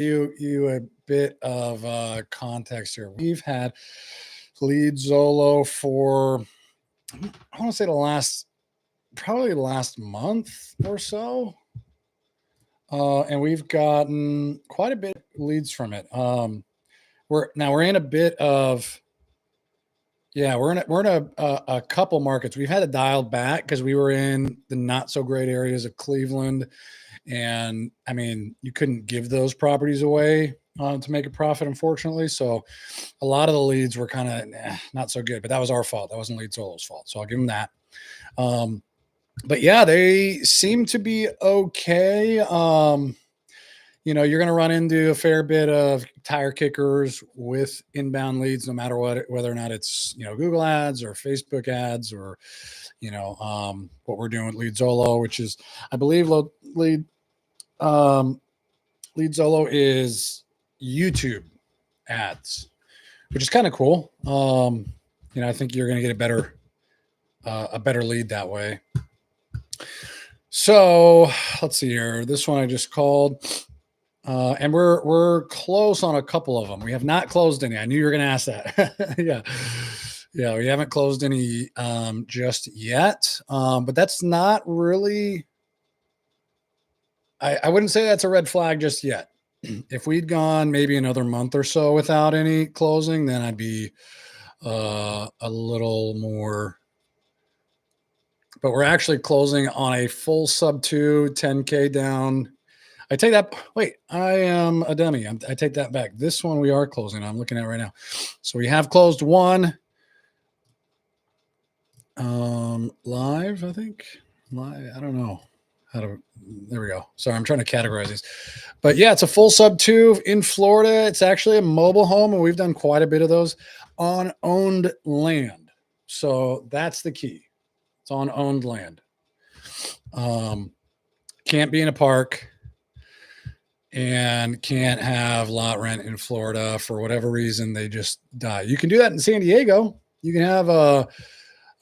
You a bit of context here. We've had Lead Zolo for I want to say probably the last month or so. And we've gotten quite a bit of leads from it. We're in a bit of we're in a couple markets. We've had to dial back because we were in the not so great areas of Cleveland, and I mean you couldn't give those properties away to make a profit, unfortunately. So a lot of the leads were kind of not so good, but that was our fault. That wasn't Lead Solo's fault. So I'll give them that. But yeah, they seem to be okay. You're going to run into a fair bit of tire kickers with inbound leads, no matter whether or not it's, Google ads or Facebook ads or, what we're doing with Lead Zolo, which is, I believe Lead Zolo is YouTube ads, which is kind of cool. I think you're going to get a better lead that way. So let's see here. This one I just called. And we're close on a couple of them. We have not closed any. I knew you were going to ask that. Yeah. We haven't closed any just yet. But that's not really. I wouldn't say that's a red flag just yet. If we'd gone maybe another month or so without any closing, then I'd be a little more. But we're actually closing on a full sub 2, 10K down. I take that. Wait, I am a dummy. I take that back. This one we are closing. I'm looking at right now. So we have closed one live, I think. Live. I don't know how to. There we go. Sorry, I'm trying to categorize these. But yeah, it's a full sub 2 in Florida. It's actually a mobile home, and we've done quite a bit of those on owned land. So that's the key. It's on owned land. Can't be in a park. And can't have lot rent in Florida for whatever reason. They just die. You can do that in San Diego. You can have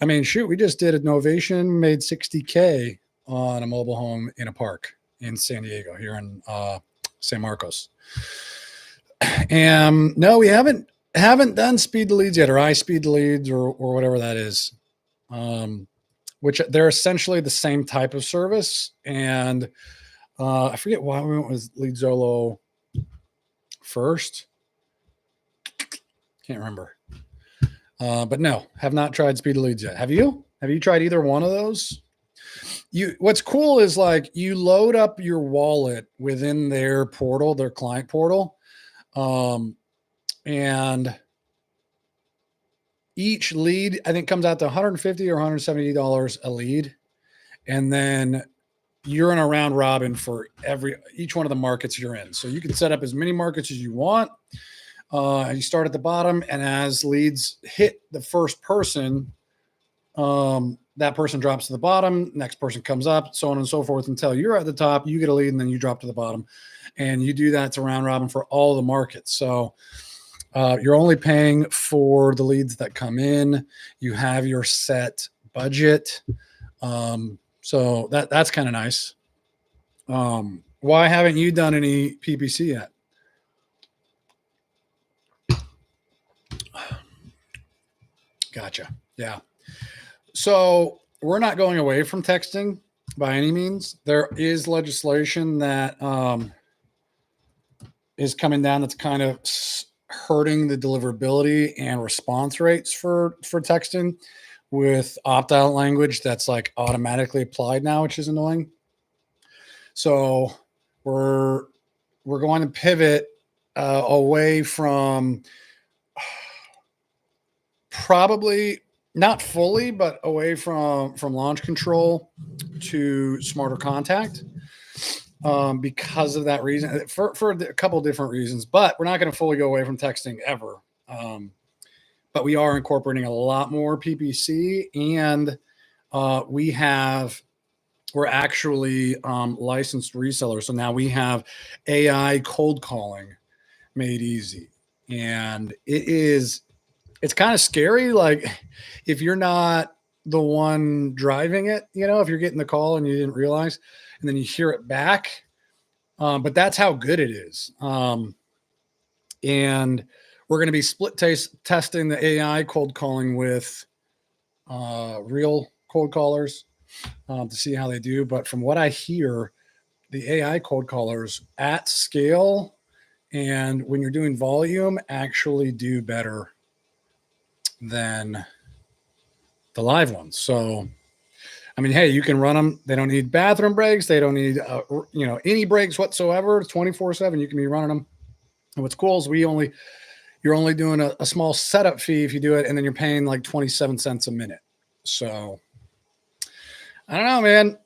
we just did a Novation, made 60K on a mobile home in a park in San Diego here in San Marcos. And no, we haven't done speed to leads yet, or high speed to leads, or whatever that is. Which they're essentially the same type of service. And I forget why we went with Lead Zolo first. Can't remember. But no, have not tried speed to leads yet. Have you? Have you tried either one of those? What's cool is like you load up your wallet within their portal, their client portal. And each lead, I think, comes out to $150 or $170 a lead. And then you're in a round robin for each one of the markets you're in. So you can set up as many markets as you want. You start at the bottom, and as leads hit the first person, that person drops to the bottom, next person comes up, so on and so forth until you're at the top, you get a lead, and then you drop to the bottom. And you do that to round robin for all the markets. So you're only paying for the leads that come in. You have your set budget. So that's kind of nice. Why haven't you done any PPC yet? Gotcha. Yeah. So we're not going away from texting by any means. There is legislation that is coming down that's kind of hurting the deliverability and response rates for texting, with opt-out language that's like automatically applied now, which is annoying. So we're going to pivot away from, probably not fully, but away from launch control to smarter contact, because of that reason, for a couple of different reasons. But we're not going to fully go away from texting ever. But we are incorporating a lot more PPC, and we're actually licensed resellers. So now we have AI cold calling made easy, and it's kind of scary. Like if you're not the one driving it, if you're getting the call and you didn't realize, and then you hear it back, But that's how good it is. And we're going to be testing the AI cold calling with real cold callers to see how they do. But from what I hear, the AI cold callers at scale and when you're doing volume actually do better than the live ones. So, I mean, hey, you can run them. They don't need bathroom breaks. They don't need, any breaks whatsoever. 24/7, you can be running them. And what's cool is you're only doing a small setup fee if you do it, and then you're paying like 27 cents a minute. So I don't know, man.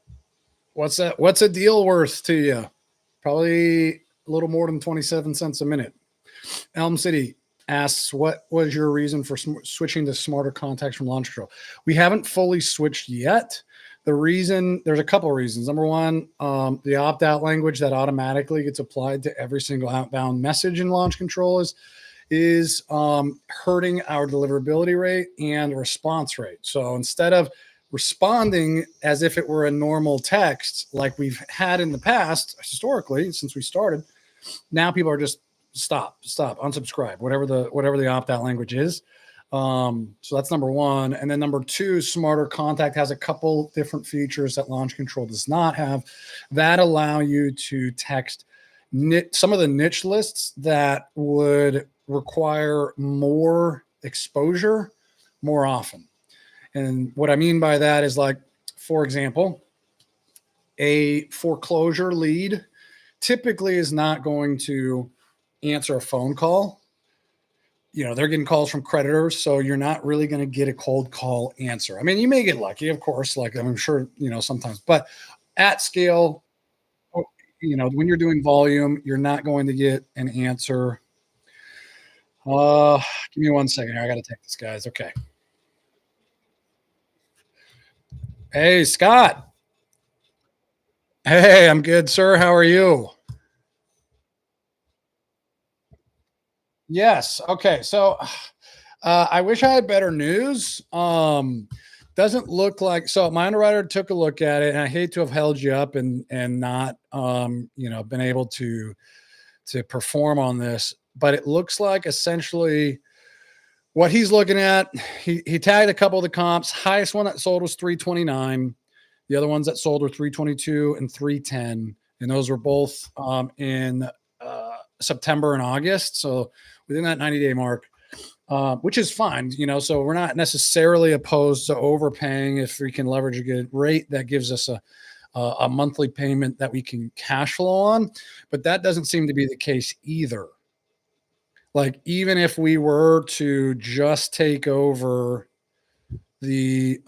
What's a deal worth to you? Probably a little more than 27 cents a minute. Elm City asks, what was your reason for switching to smarter contacts from Launch Control? We haven't fully switched yet. There's a couple of reasons. Number one, the opt-out language that automatically gets applied to every single outbound message in Launch Control is hurting our deliverability rate and response rate. So instead of responding as if it were a normal text like we've had in the past, historically, since we started, now people are just stop, unsubscribe, whatever the opt-out language is. So that's number one. And then number two, Smarter Contact has a couple different features that Launch Control does not have that allow you to text some of the niche lists that would require more exposure more often. And what I mean by that is, like, for example, a foreclosure lead typically is not going to answer a phone call. They're getting calls from creditors, so you're not really going to get a cold call answer. I mean, you may get lucky, of course, like I'm sure, sometimes, but at scale, when you're doing volume, you're not going to get an answer. Give me 1 second here. I got to take this, guys. Okay. Hey, Scott. Hey, I'm good, sir. How are you? Yes. Okay. So I wish I had better news. Doesn't look like, so my underwriter took a look at it, and I hate to have held you up and not been able to perform on this, but it looks like essentially what he's looking at, he tagged a couple of the comps. Highest one that sold was 329. The other ones that sold were 322 and 310. And those were both in September and August. So within that 90-day mark, which is fine, so we're not necessarily opposed to overpaying if we can leverage a good rate that gives us a monthly payment that we can cash flow on. But that doesn't seem to be the case either. Like, even if we were to just take over the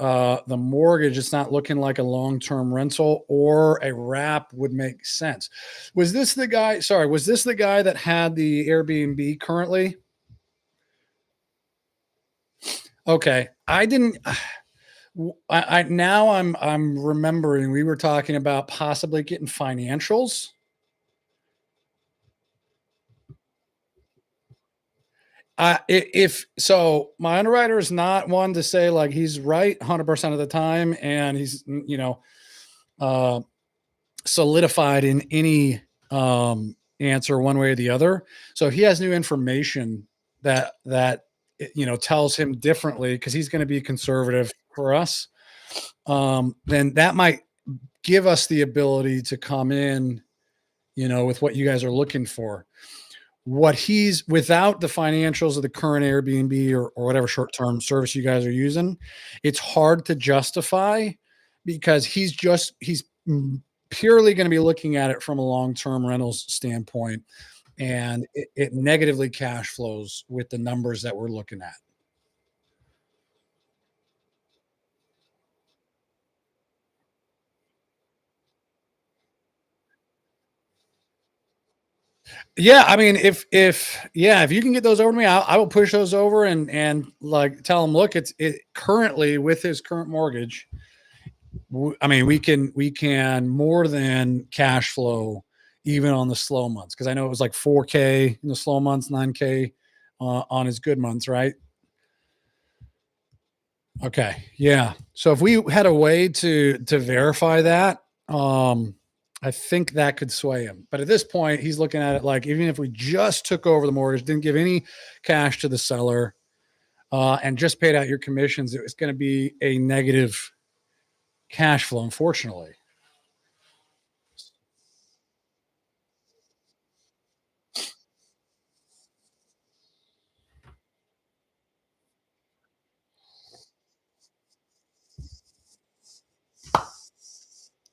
mortgage, it's not looking like a long-term rental or a wrap would make sense. Was this the guy that had the Airbnb currently? Okay. I didn't now I'm remembering we were talking about possibly getting financials. If so, my underwriter is not one to say like he's right 100% of the time, and he's uh, solidified in any answer one way or the other. So if he has new information that tells him differently, because he's going to be conservative for us, then that might give us the ability to come in, with what you guys are looking for. What he's without the financials of the current Airbnb or whatever short-term service you guys are using, it's hard to justify, because he's purely going to be looking at it from a long-term rentals standpoint, and it negatively cash flows with the numbers that we're looking at. Yeah, I mean, if you can get those over to me, I will push those over and like tell him, look, it currently with his current mortgage. I mean, we can more than cash flow even on the slow months, because I know it was like 4K in the slow months, 9K on his good months, right? Okay, yeah. So if we had a way to verify that, I think that could sway him. But at this point, he's looking at it like even if we just took over the mortgage, didn't give any cash to the seller, and just paid out your commissions, it was going to be a negative cash flow, unfortunately.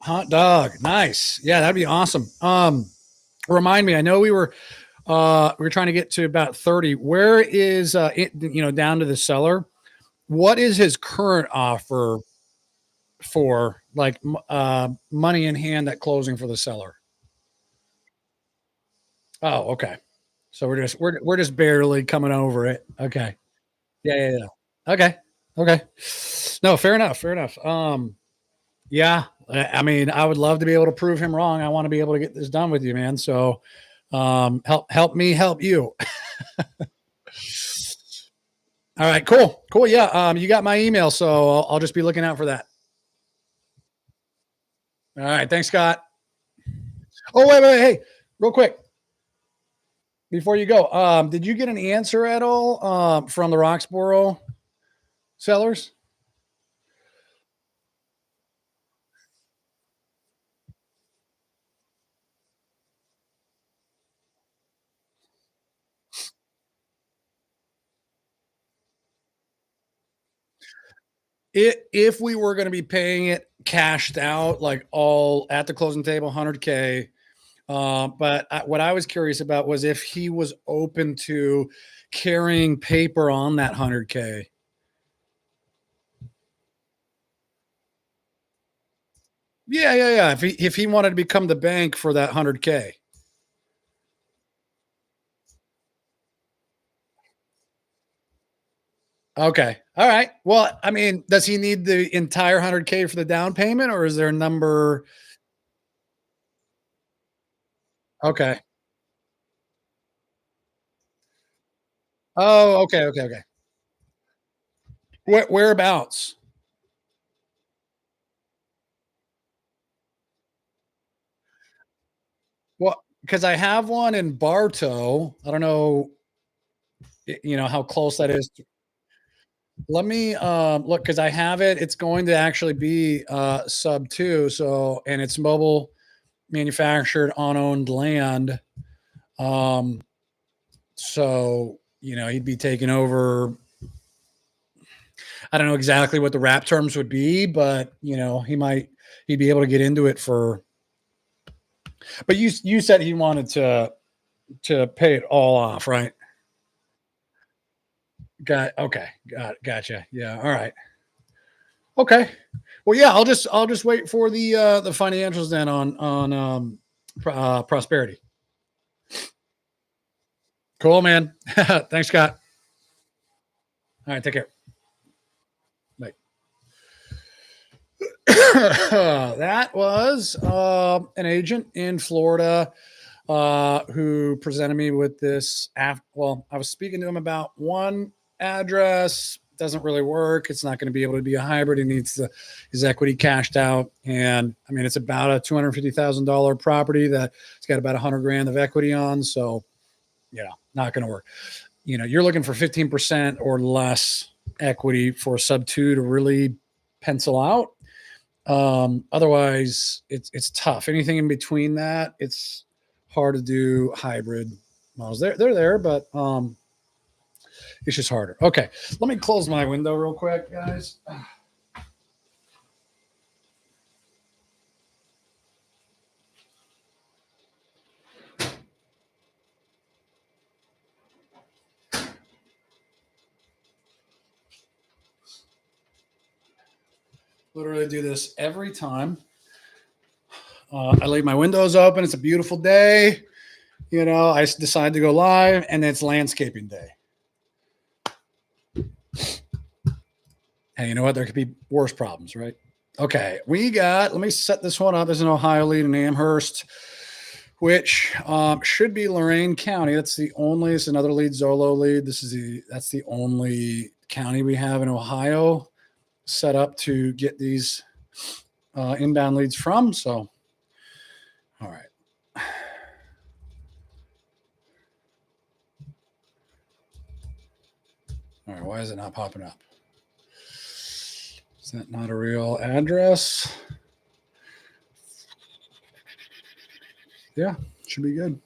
Hot dog. Nice. Yeah, that'd be awesome. Remind me, I know we were trying to get to about 30. Where is it, down to the seller? What is his current offer for like money in hand at closing for the seller? Oh, okay. So we're just barely coming over it. Okay. Yeah, yeah, yeah. Okay. Okay. No, fair enough. Fair enough. Yeah. I mean, I would love to be able to prove him wrong. I want to be able to get this done with you, man. So help me help you. All right, cool. Cool. Yeah. You got my email, so I'll just be looking out for that. All right. Thanks, Scott. Oh, wait. Hey, real quick before you go, did you get an answer at all from the Roxborough sellers? If we were going to be paying it cashed out, like all at the closing table, 100K. But what I was curious about was if he was open to carrying paper on that 100K. Yeah, yeah, yeah. If he wanted to become the bank for that 100K. Okay. All right. Well, I mean, does he need the entire 100K for the down payment, or is there a number? Okay. Oh, okay, okay, okay. Whereabouts? Well, because I have one in Bartow. I don't know, how close that is. Let me look because I have it. It's going to actually be sub two. So, and it's mobile manufactured on owned land. Um, so, he'd be taking over. I don't know exactly what the wrap terms would be, but he'd be able to get into it for. But you said he wanted to pay it all off, right? Gotcha. Yeah, all right. Okay. Well, yeah, I'll just wait for the financials then on prosperity. Cool, man. Thanks, Scott. All right, take care. Bye. That was an agent in Florida who presented me with this. Well, I was speaking to him about one address. Doesn't really work. It's not going to be able to be a hybrid. He needs his equity cashed out, and I mean it's about a $250,000 property that it's got about 100 grand of equity on. So, not going to work. You're looking for 15% or less equity for sub two to really pencil out. Otherwise, it's tough. Anything in between that, it's hard to do hybrid models. They're there, but it's just harder. Okay, let me close my window real quick, guys. Literally do this every time. I leave my windows open. It's a beautiful day. I decide to go live, and it's landscaping day. And you know what? There could be worse problems, right? Okay, let me set this one up. There's an Ohio lead in Amherst, which should be Lorain County. It's another lead, Zolo lead. That's the only county we have in Ohio set up to get these inbound leads from. So All right, why is it not popping up? Is that not a real address? Yeah, should be good.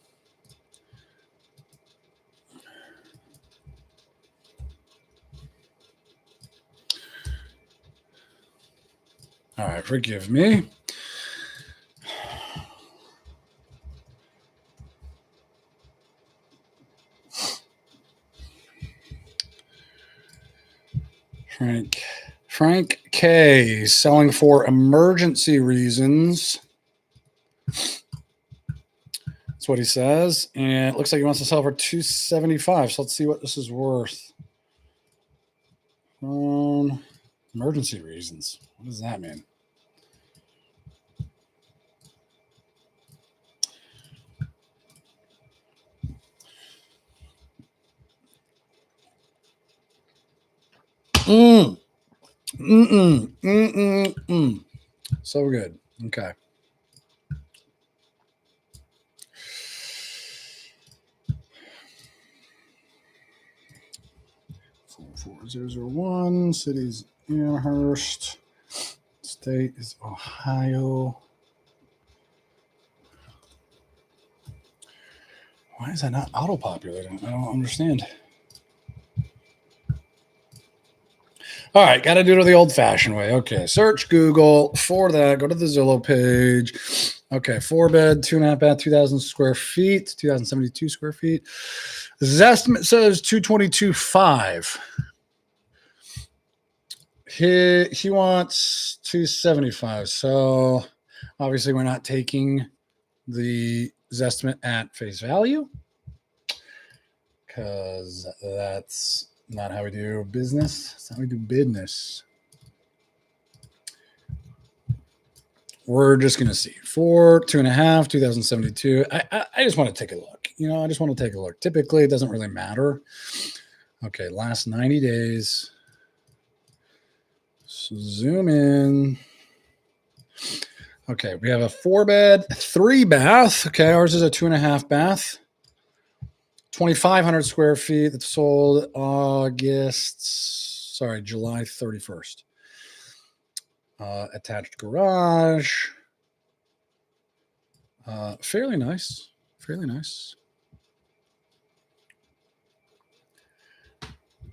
All right, forgive me. Frank K selling for emergency reasons. That's what he says. And it looks like he wants to sell for $275. So let's see what this is worth. Emergency reasons. What does that mean? So good. Okay. $44001. City's Amherst. State is Ohio. Why is that not auto-populating? I don't understand. All right, got to do it the old-fashioned way. Okay, search Google for that. Go to the Zillow page. Okay, 4-bed, 2.5 bath, 2,000 square feet, 2,072 square feet. His estimate says 222.5. He wants 275. So obviously we're not taking the estimate at face value because that's not how we do business. That's how we do business. We're just going to see 2.5, 2,072. I just want to take a look. I just want to take a look. Typically, it doesn't really matter. Okay, last 90 days. So zoom in. Okay, we have a 4-bed, 3-bath. Okay, ours is a 2.5 bath. 2,500 square feet that sold July 31st. Attached garage. Fairly nice. Fairly nice.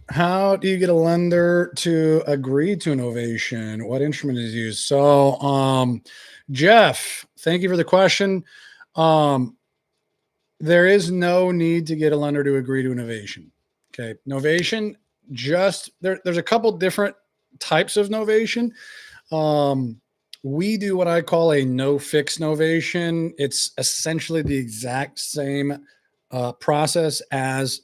How do you get a lender to agree to an Novation? What instrument is used? So, Jeff, thank you for the question. There is no need to get a lender to agree to a Novation. Okay. Novation, there's a couple different types of Novation. We do what I call a no-fix Novation. It's essentially the exact same process as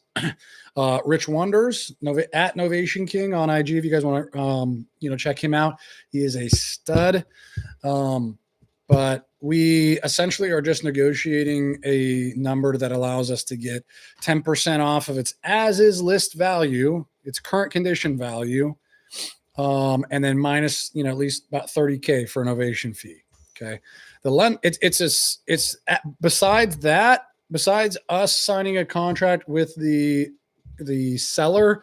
Rich Wonders at Novation King on IG. If you guys want to, check him out, he is a stud. But we essentially are just negotiating a number that allows us to get 10% off of its as-is list value, its current condition value, and then minus, at least about $30K for an Novation fee. Okay, besides us signing a contract with the seller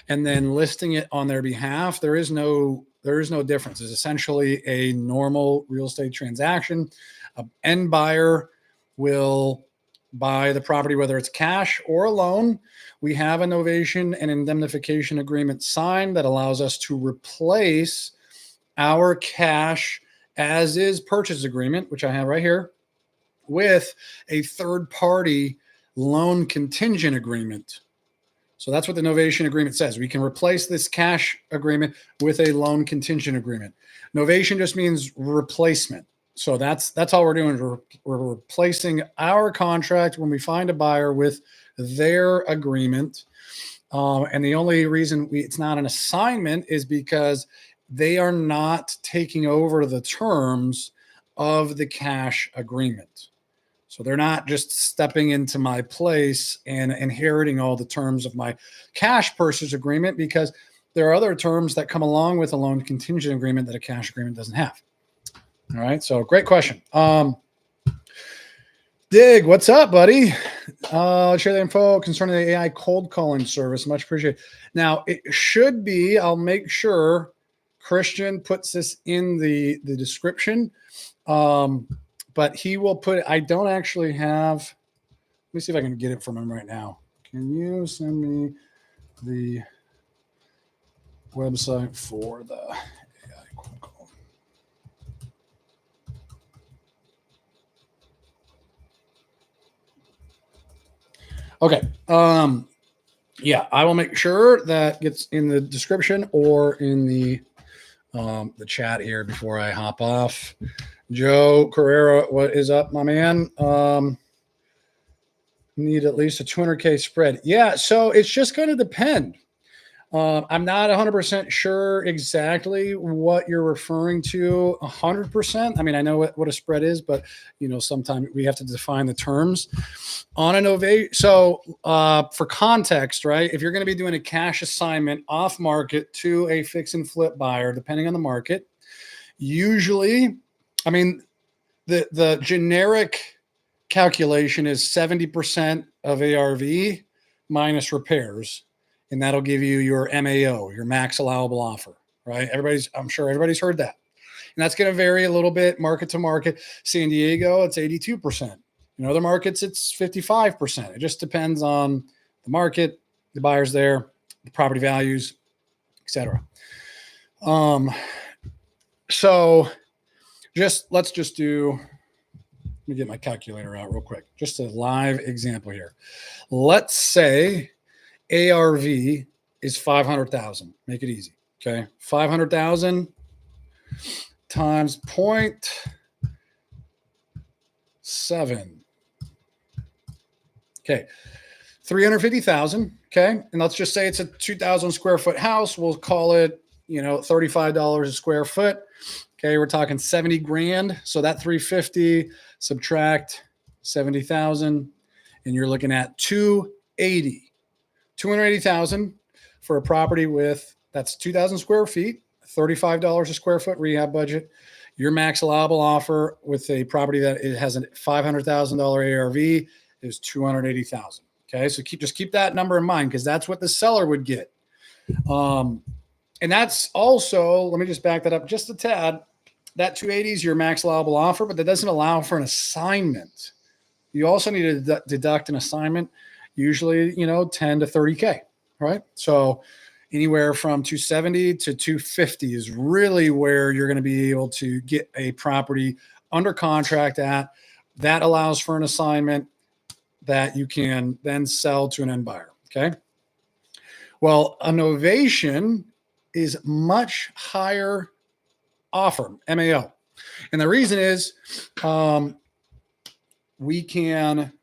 and then listing it on their behalf, there is no difference. It's essentially a normal real estate transaction. An end buyer will buy the property, whether it's cash or a loan. We have a novation and indemnification agreement signed that allows us to replace our cash as is purchase agreement, which I have right here, with a third party loan contingent agreement. So that's what the Novation agreement says. We can replace this cash agreement with a loan contingent agreement. Novation just means replacement. So that's all we're doing. We're replacing our contract when we find a buyer with their agreement. And the only reason it's not an assignment is because they are not taking over the terms of the cash agreement. So they're not just stepping into my place and inheriting all the terms of my cash purchase agreement, because there are other terms that come along with a loan contingent agreement that a cash agreement doesn't have. All right. So great question. Dig, what's up, buddy? Share the info concerning the AI cold calling service. Much appreciated. Now, it should be, I'll make sure Christian puts this in the description. But he will put it, I don't actually have, let me see if I can get it from him right now. Can you send me the website for the AI cold call? Okay. Yeah, I will make sure that gets in the description or in the chat here before I hop off. Joe Carrera, what is up, my man? Need at least a 200K spread. Yeah, so it's just going to depend. I'm not 100% sure exactly what you're referring to 100%. I mean, I know what a spread is, but sometimes we have to define the terms on a Novation. So for context, right, if you're going to be doing a cash assignment off market to a fix and flip buyer, depending on the market, usually, I mean, the generic calculation is 70% of ARV minus repairs. And that'll give you your MAO, your max allowable offer, right? I'm sure everybody's heard that. And that's going to vary a little bit market to market. San Diego, it's 82%. In other markets, it's 55%. It just depends on the market, the buyers there, the property values, etc. So let's just do, let me get my calculator out real quick. Just a live example here. Let's say ARV is 500,000. Make it easy. Okay. 500,000 times 0.7. Okay. 350,000. Okay. And let's just say it's a 2,000 square foot house. We'll call it, $35 a square foot. Okay. We're talking 70 grand. So that 350 subtract 70,000 and you're looking at 280,000 for a property that's 2,000 square feet, $35 a square foot rehab budget. Your max allowable offer with a property that it has a $500,000 ARV is 280,000. Okay, so just keep that number in mind because that's what the seller would get. And that's also, let me just back that up just a tad. That 280 is your max allowable offer, but that doesn't allow for an assignment. You also need to deduct an assignment. Usually, 10 to 30K, right? So anywhere from 270 to 250 is really where you're going to be able to get a property under contract at. That allows for an assignment that you can then sell to an end buyer, okay? Well, a Novation is much higher offer, MAO. And the reason is we can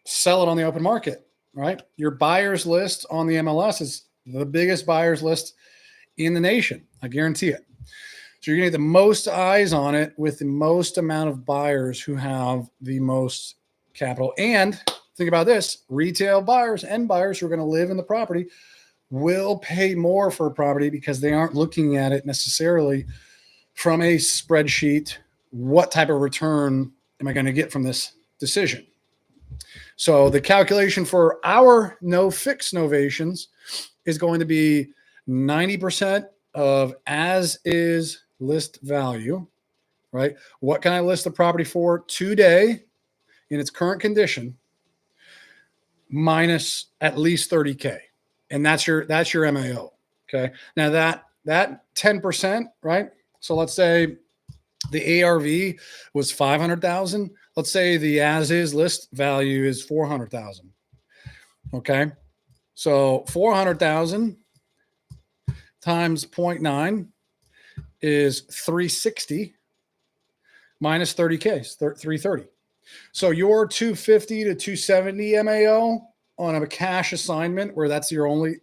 sell it on the open market. Right? Your buyers list on the MLS is the biggest buyers list in the nation. I guarantee it. So you're going to get the most eyes on it with the most amount of buyers who have the most capital. And think about this, retail buyers and buyers who are going to live in the property will pay more for a property because they aren't looking at it necessarily from a spreadsheet. What type of return am I going to get from this decision? So the calculation for our no fix novations is going to be 90% of as is list value, right? What can I list the property for today in its current condition minus at least 30K. And that's your MAO. Okay. Now that 10%, right? So let's say the ARV was 500,000. Let's say the as is list value is 400,000. Okay. So 400,000 times 0.9 is 360 minus 30K, 330. So your 250 to 270 MAO on a cash assignment where that's your only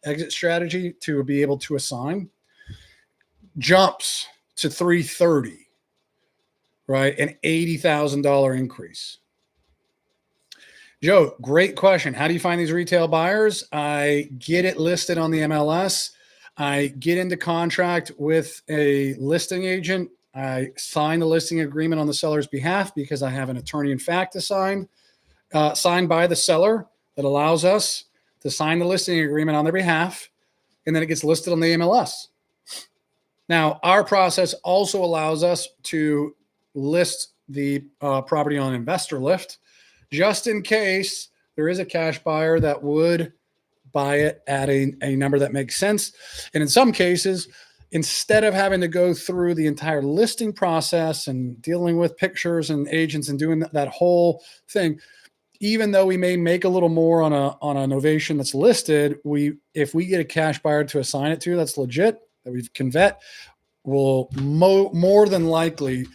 exit strategy to be able to assign jumps to 330, right? An $80,000 increase. Joe, great question. How do you find these retail buyers? I get it listed on the MLS. I get into contract with a listing agent I sign the listing agreement on the seller's behalf because I have an attorney in fact to sign, signed by the seller that allows us to sign the listing agreement on their behalf, and then it gets listed on the MLS. Now, our process also allows us to list the property on Investor Lift, just in case there is a cash buyer that would buy it at a number that makes sense. And in some cases, instead of having to go through the entire listing process and dealing with pictures and agents and doing that whole thing, even though we may make a little more on a Novation that's listed, if we get a cash buyer to assign it to that's legit, that we can vet, we'll more than likely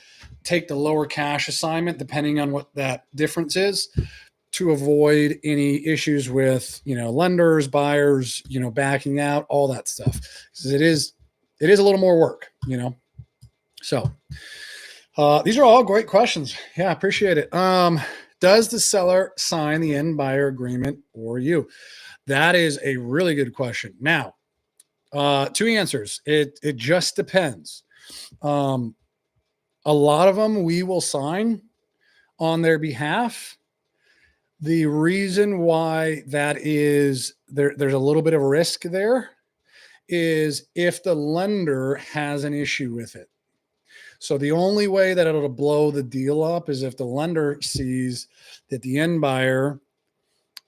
take the lower cash assignment, depending on what that difference is, to avoid any issues with, lenders, buyers, backing out, all that stuff. Because it is a little more work, So these are all great questions. Yeah, appreciate it. Does the seller sign the end buyer agreement or you? That is a really good question. Now, two answers. It just depends. A lot of them we will sign on their behalf. The reason why that is there's a little bit of risk there is if the lender has an issue with it. So the only way that it'll blow the deal up is if the lender sees that the end buyer,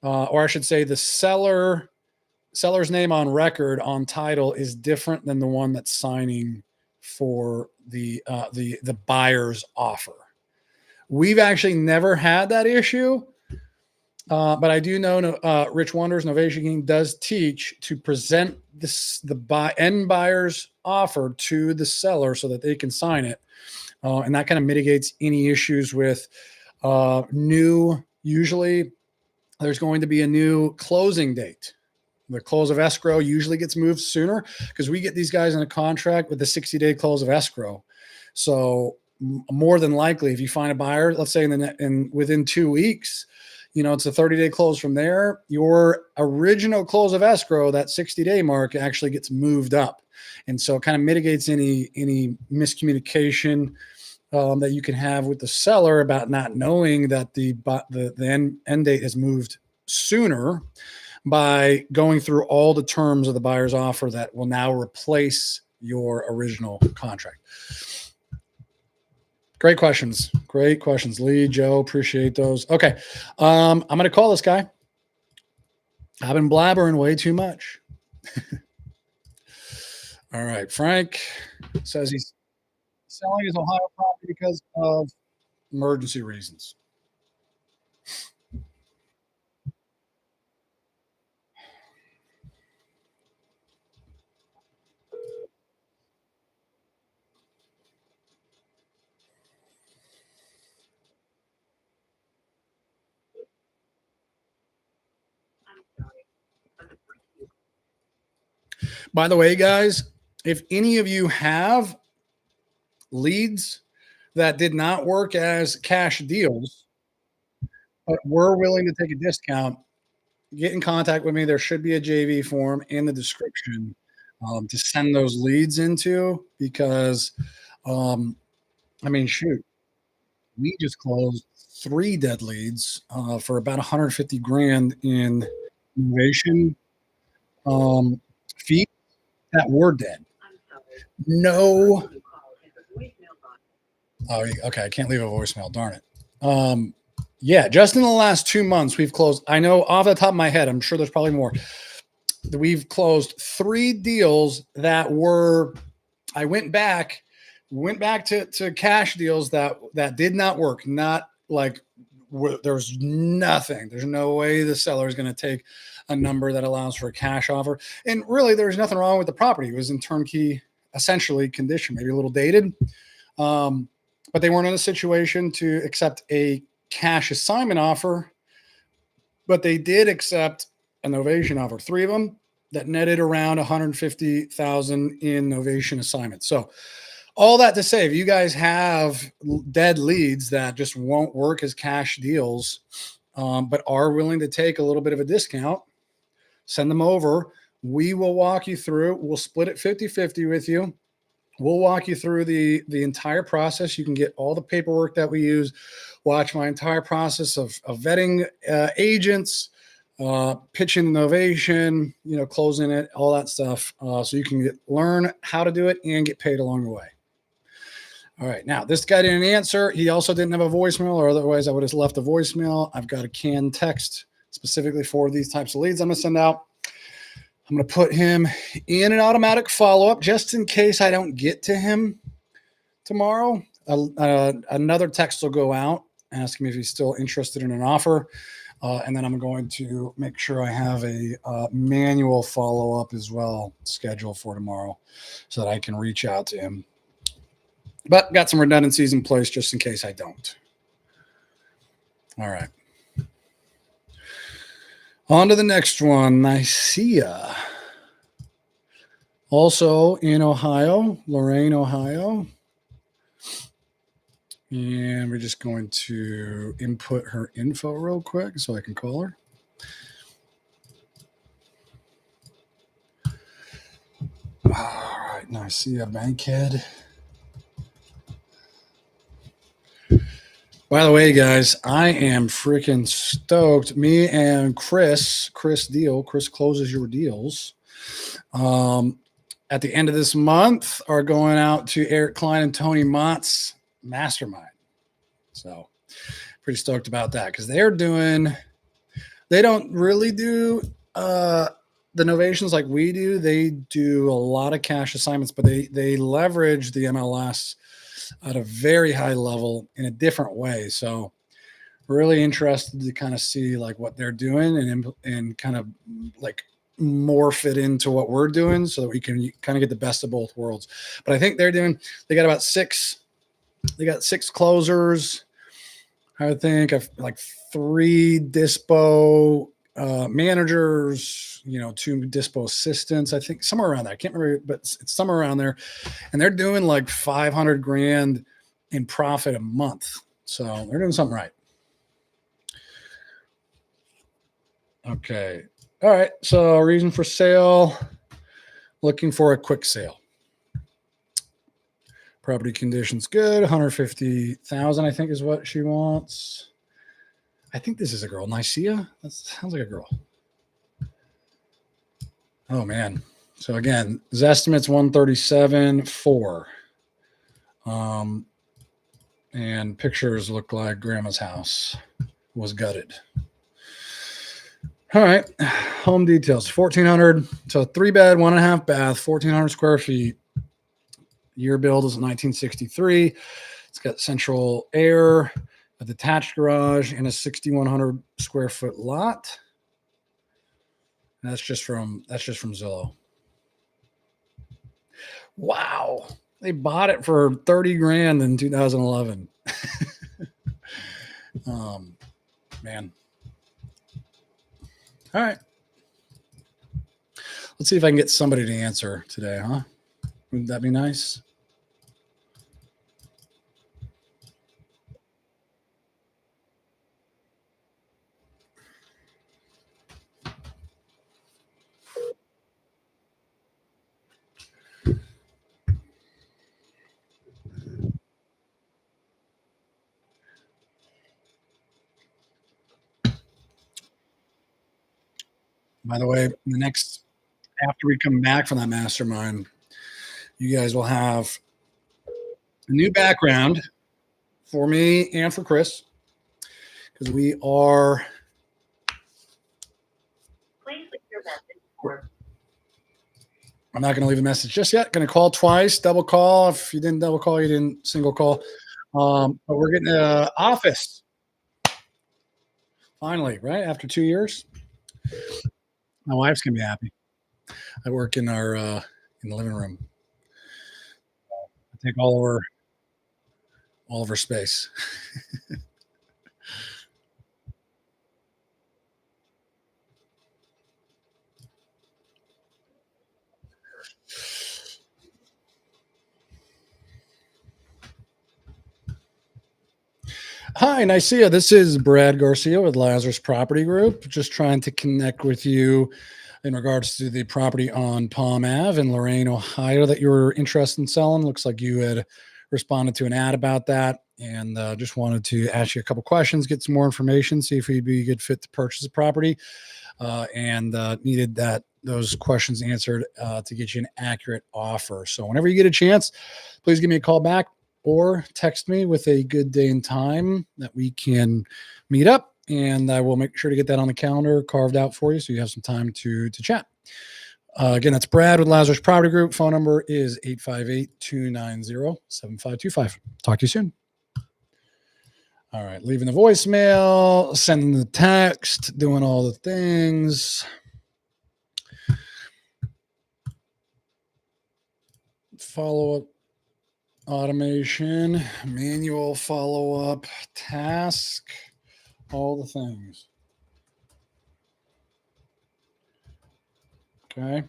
or I should say the seller's name on record on title is different than the one that's signing for the buyer's offer. We've actually never had that issue, but I do know Rich Wonders Novation King does teach to present the end buyer's offer to the seller so that they can sign it, and that kind of mitigates any issues with usually there's going to be a new closing date. The close of escrow usually gets moved sooner because we get these guys in a contract with the 60-day close of escrow. So more than likely, if you find a buyer, let's say within 2 weeks, it's a 30-day close from there, your original close of escrow, that 60-day mark, actually gets moved up. And so it kind of mitigates any miscommunication that you can have with the seller about not knowing that the end date has moved sooner, by going through all the terms of the buyer's offer that will now replace your original contract. Great questions. Lee, Joe, appreciate those. Okay. I'm going to call this guy. I've been blabbering way too much. All right. Frank says he's selling his Ohio property because of emergency reasons. By the way, guys, if any of you have leads that did not work as cash deals, but we're willing to take a discount, get in contact with me. There should be a JV form in the description to send those leads into, because, shoot, we just closed 3 dead leads for about 150 grand in innovation fees that were dead. No. Oh, okay. I can't leave a voicemail. Darn it. Yeah, just in the last 2 months, we've closed, I know off the top of my head, I'm sure there's probably more. We've closed 3 deals that were, I went back to cash deals that did not work. Not like there's nothing. There's no way the seller is going to take a number that allows for a cash offer. And really, there's nothing wrong with the property. It was in turnkey, essentially, condition, maybe a little dated. But they weren't in a situation to accept a cash assignment offer, but they did accept a Novation offer. 3 of them that netted around 150,000 in Novation assignments. So all that to say, if you guys have dead leads that just won't work as cash deals, but are willing to take a little bit of a discount, send them over. We will walk you through. We'll split it 50-50 with you. We'll walk you through the entire process. You can get all the paperwork that we use, watch my entire process of vetting agents, pitching Novation, closing it, all that stuff. So you can learn how to do it and get paid along the way. All right. Now, this guy didn't answer. He also didn't have a voicemail, or otherwise I would have left a voicemail. I've got a canned text specifically for these types of leads I'm going to send out. I'm going to put him in an automatic follow-up just in case I don't get to him tomorrow. Another text will go out asking me if he's still interested in an offer. And then I'm going to make sure I have a manual follow-up as well scheduled for tomorrow so that I can reach out to him. But got some redundancies in place just in case I don't. All right. On to the next one, Nicaea. Also in Ohio, Lorain, Ohio. And we're just going to input her info real quick so I can call her. All right, Nicaea Bankhead. By the way, guys, I am freaking stoked. Me and Chris closes your deals. At the end of this month, are going out to Eric Klein and Tony Mott's mastermind. So pretty stoked about that because they don't really do the novations like we do. They do a lot of cash assignments, but they leverage the MLS at a very high level in a different way. So really interested to kind of see like what they're doing and kind of like morph it into what we're doing so that we can kind of get the best of both worlds. But I think they got about six closers. I think of like 3 dispo managers, 2 dispo assistants, I think somewhere around there. I can't remember, but it's somewhere around there. And they're doing like $500,000 in profit a month. So they're doing something right. Okay. All right. So reason for sale, looking for a quick sale. Property conditions good. 150,000, I think, is what she wants. I think this is a girl. Nicaea? That sounds like a girl. Oh, man. So, again, his estimate's 137.4. And pictures look like grandma's house was gutted. All right. Home details. 1,400. So, 3-bed, 1.5 bath, 1,400 square feet. Year build is 1963. It's got central air, a detached garage, and a 6,100 square foot lot. And that's just from Zillow. Wow. They bought it for $30,000 in 2011. Man. All right. Let's see if I can get somebody to answer today, huh? Wouldn't that be nice? By the way, after we come back from that mastermind, you guys will have a new background for me and for Chris because we are. Please leave your message. I'm not going to leave a message just yet. Going to call twice, double call. If you didn't double call, you didn't single call. But we're getting an office finally, right after 2 years. My wife's gonna be happy. I work in our in the living room. I take all of her space. Hi, Nicaea. This is Brad Garcia with Lazarus Property Group. Just trying to connect with you in regards to the property on Palm Ave in Lorain, Ohio that you were interested in selling. Looks like you had responded to an ad about that, and just wanted to ask you a couple questions, get some more information, see if you'd be a good fit to purchase the property, and needed those questions answered to get you an accurate offer. So whenever you get a chance, please give me a call back or text me with a good day and time that we can meet up, and I will make sure to get that on the calendar carved out for you so you have some time to chat. Again, that's Brad with Lazarus Property Group. Phone number is 858-290-7525. Talk to you soon. All right, leaving the voicemail, sending the text, doing all the things. Follow-up automation, manual follow-up, task, all the things. Okay.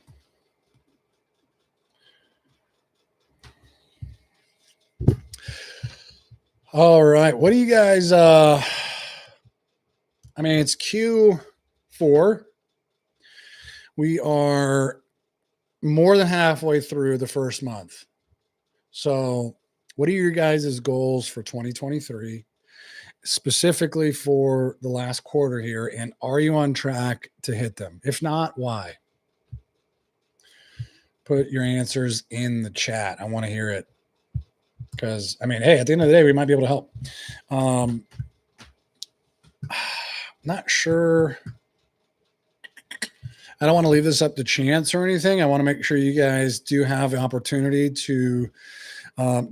All right. What do you guys, I mean, it's Q4. We are more than halfway through the first month. So what are your guys' goals for 2023, specifically for the last quarter here? And are you on track to hit them? If not, why? Put your answers in the chat. I want to hear it. Because, I mean, hey, at the end of the day, we might be able to help. Not sure. I don't want to leave this up to chance or anything. I want to make sure you guys do have the opportunity to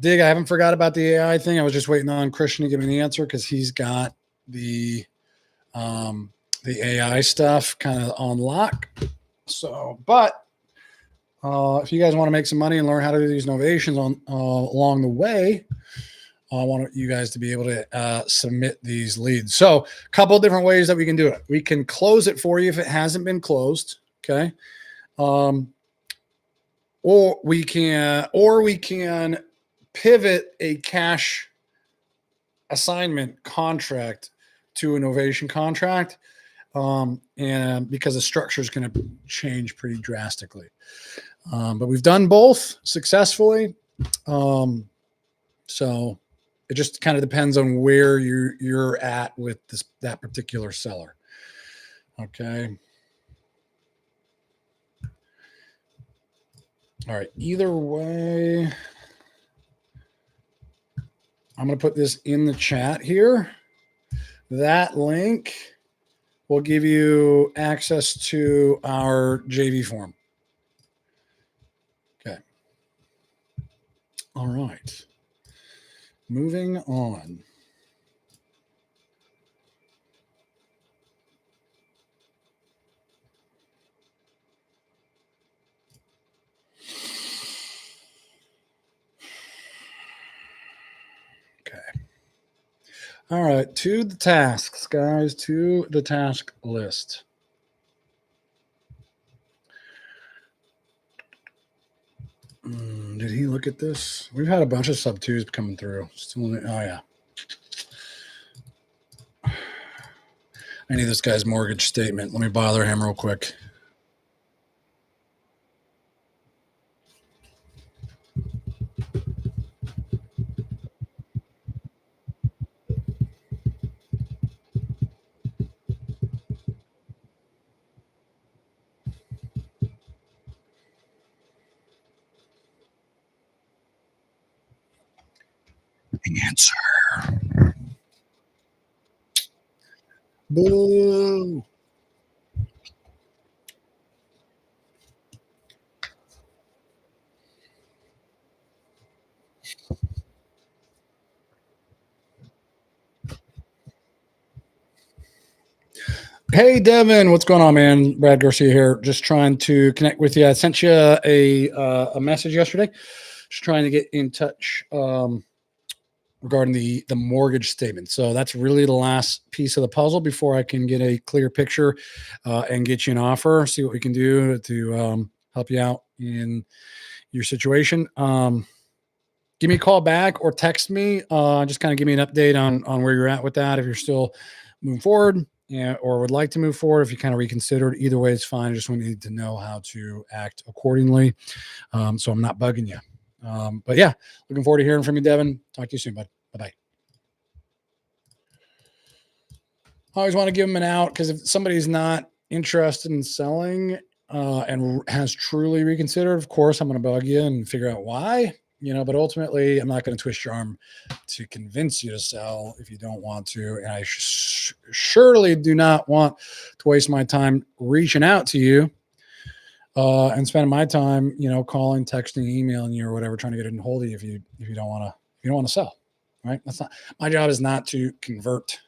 dig. I haven't forgot about the AI thing. I was just waiting on Christian to give me the answer because he's got the AI stuff kind of on lock. So, but if you guys want to make some money and learn how to do these novations on along the way, I want you guys to be able to submit these leads. So a couple of different ways that we can do it. We can close it for you if it hasn't been closed. Okay. Or we can pivot a cash assignment contract to a Novation contract. And because the structure is going to change pretty drastically. But we've done both successfully. So it just kind of depends on where you're at with that particular seller. Okay. All right. Either way, I'm going to put this in the chat here. That link will give you access to our JV form. Okay. All right. Moving on. Okay. All right. To the tasks, guys. To the task list. Did he look at this? We've had a bunch of sub twos coming through. Still, oh yeah. I need this guy's mortgage statement. Let me bother him real quick. Answer. Boo. Hey, Devin, what's going on, man? Brad Garcia here. Just trying to connect with you. I sent you a message yesterday. Just trying to get in touch regarding the mortgage statement. So that's really the last piece of the puzzle before I can get a clear picture and get you an offer, see what we can do to help you out in your situation. Give me a call back or text me. Just kind of give me an update on where you're at with that. If you're still moving forward, or would like to move forward, if you kind of reconsidered, either way, it's fine. I just want you to know how to act accordingly. So I'm not bugging you. But yeah, looking forward to hearing from you, Devin. Talk to you soon, bud. Bye bye. I always want to give them an out because if somebody's not interested in selling and has truly reconsidered, of course, I'm going to bug you and figure out why. But ultimately, I'm not going to twist your arm to convince you to sell if you don't want to. And I surely do not want to waste my time reaching out to you and spending my time, calling, texting, emailing you, or whatever, trying to get in hold of you if you don't want to sell. Right? That's not my job. Is not to convert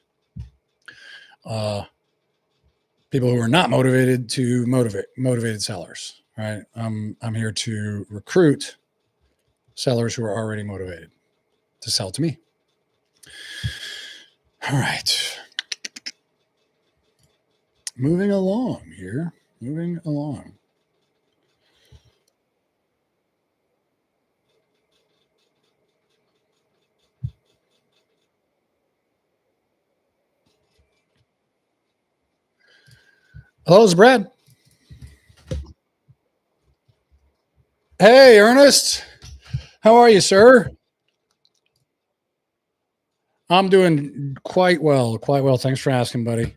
uh, people who are not motivated to motivated sellers. Right? I'm here to recruit sellers who are already motivated to sell to me. All right. Moving along here. Moving along. Hello, it's Brad. Hey, Ernest. How are you, sir? I'm doing quite well. Quite well. Thanks for asking, buddy.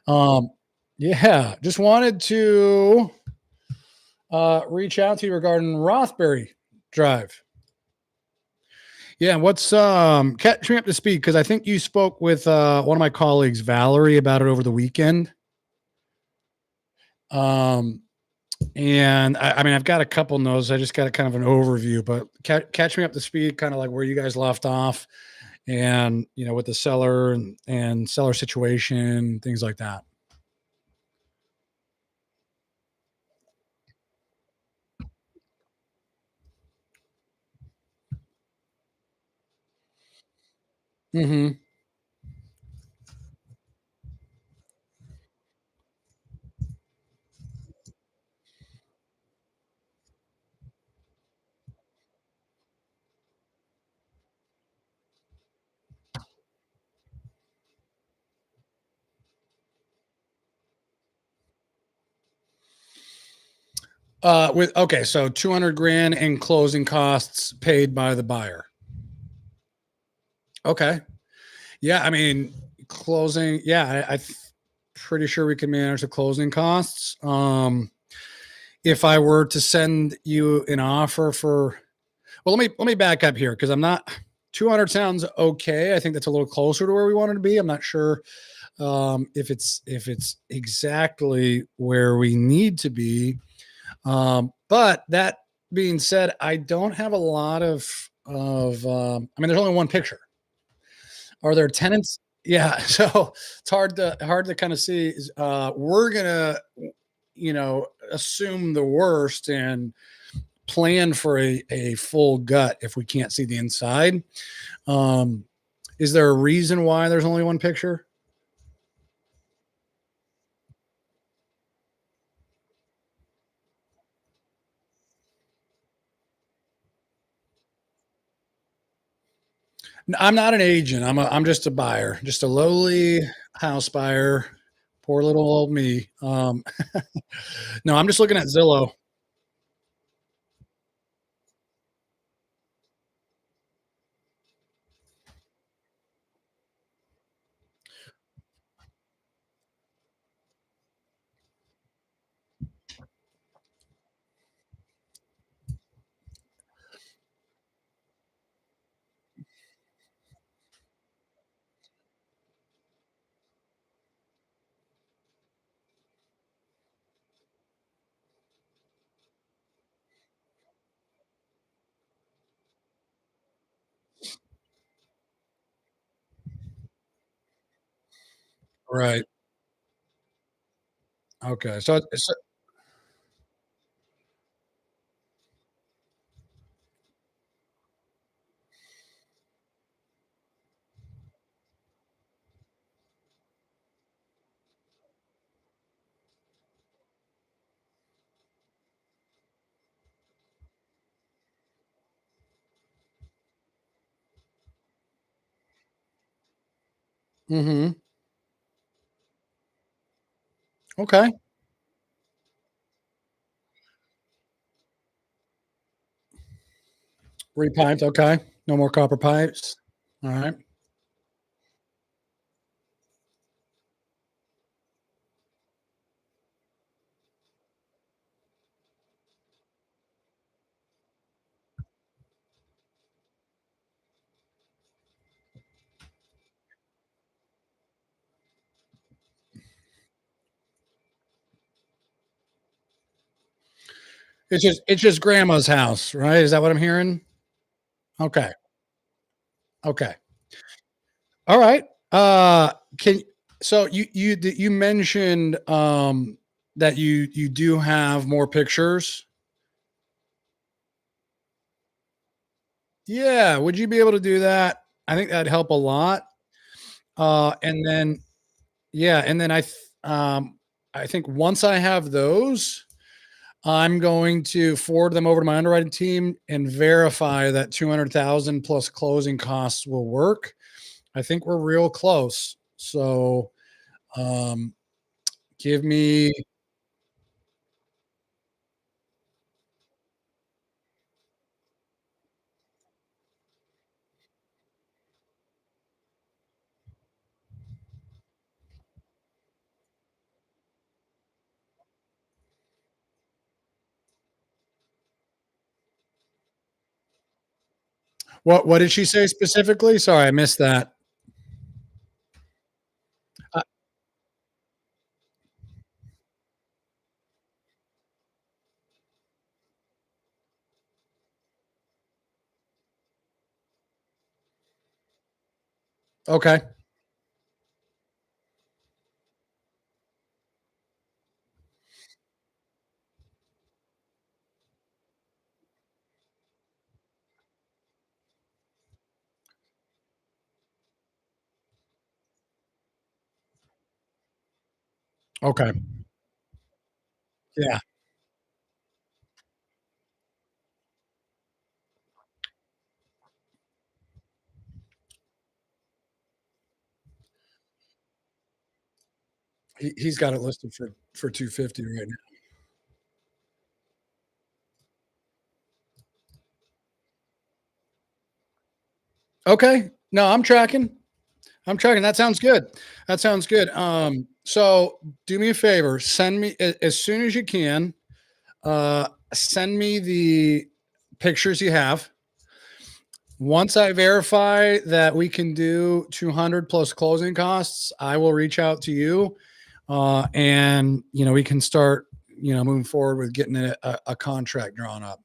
Um, yeah, just wanted to reach out to you regarding Rothbury Drive. Yeah, what's catch me up to speed because I think you spoke with one of my colleagues, Valerie, about it over the weekend. Um, and I mean, I've got a couple notes. I just got a kind of an overview, but catch me up to speed, kind of like where you guys left off, and with the seller and seller situation, things like that. Hmm. With okay, so 200 grand in closing costs paid by the buyer. Okay. Yeah, I mean, closing. Yeah, pretty sure we can manage the closing costs. If I were to send you an offer for, well, let me back up here because I'm not. 200 sounds okay. I think that's a little closer to where we wanted to be. I'm not sure if it's exactly where we need to be. But that being said, I don't have a lot I mean, there's only one picture. Are there tenants? Yeah, so it's hard to kind of see. We're gonna, assume the worst and plan for a full gut if we can't see the inside. Um, is there a reason why there's only one picture? I'm not an agent. I'm just a buyer, just a lowly house buyer. Poor little old me. No, I'm just looking at Zillow. Right. Okay. So mhm. Okay. Repiped. Okay. No more copper pipes. All right. It's just grandma's house, right? Is that what I'm hearing? Okay. Okay. All right. Can so you mentioned that you do have more pictures. Yeah, would you be able to do that? I think that'd help a lot. And then yeah, and then I think once I have those, I'm going to forward them over to my underwriting team and verify that 200,000 plus closing costs will work. I think we're real close. So, um, give me what did she say specifically? Sorry, I missed that. Uh, okay. Okay. Yeah. He's got it listed for 250 right now. Okay. No, I'm tracking. I'm tracking. That sounds good. That sounds good. So do me a favor, send me as soon as you can, send me the pictures you have. Once I verify that we can do 200 plus closing costs, I will reach out to you, and we can start moving forward with getting a contract drawn up.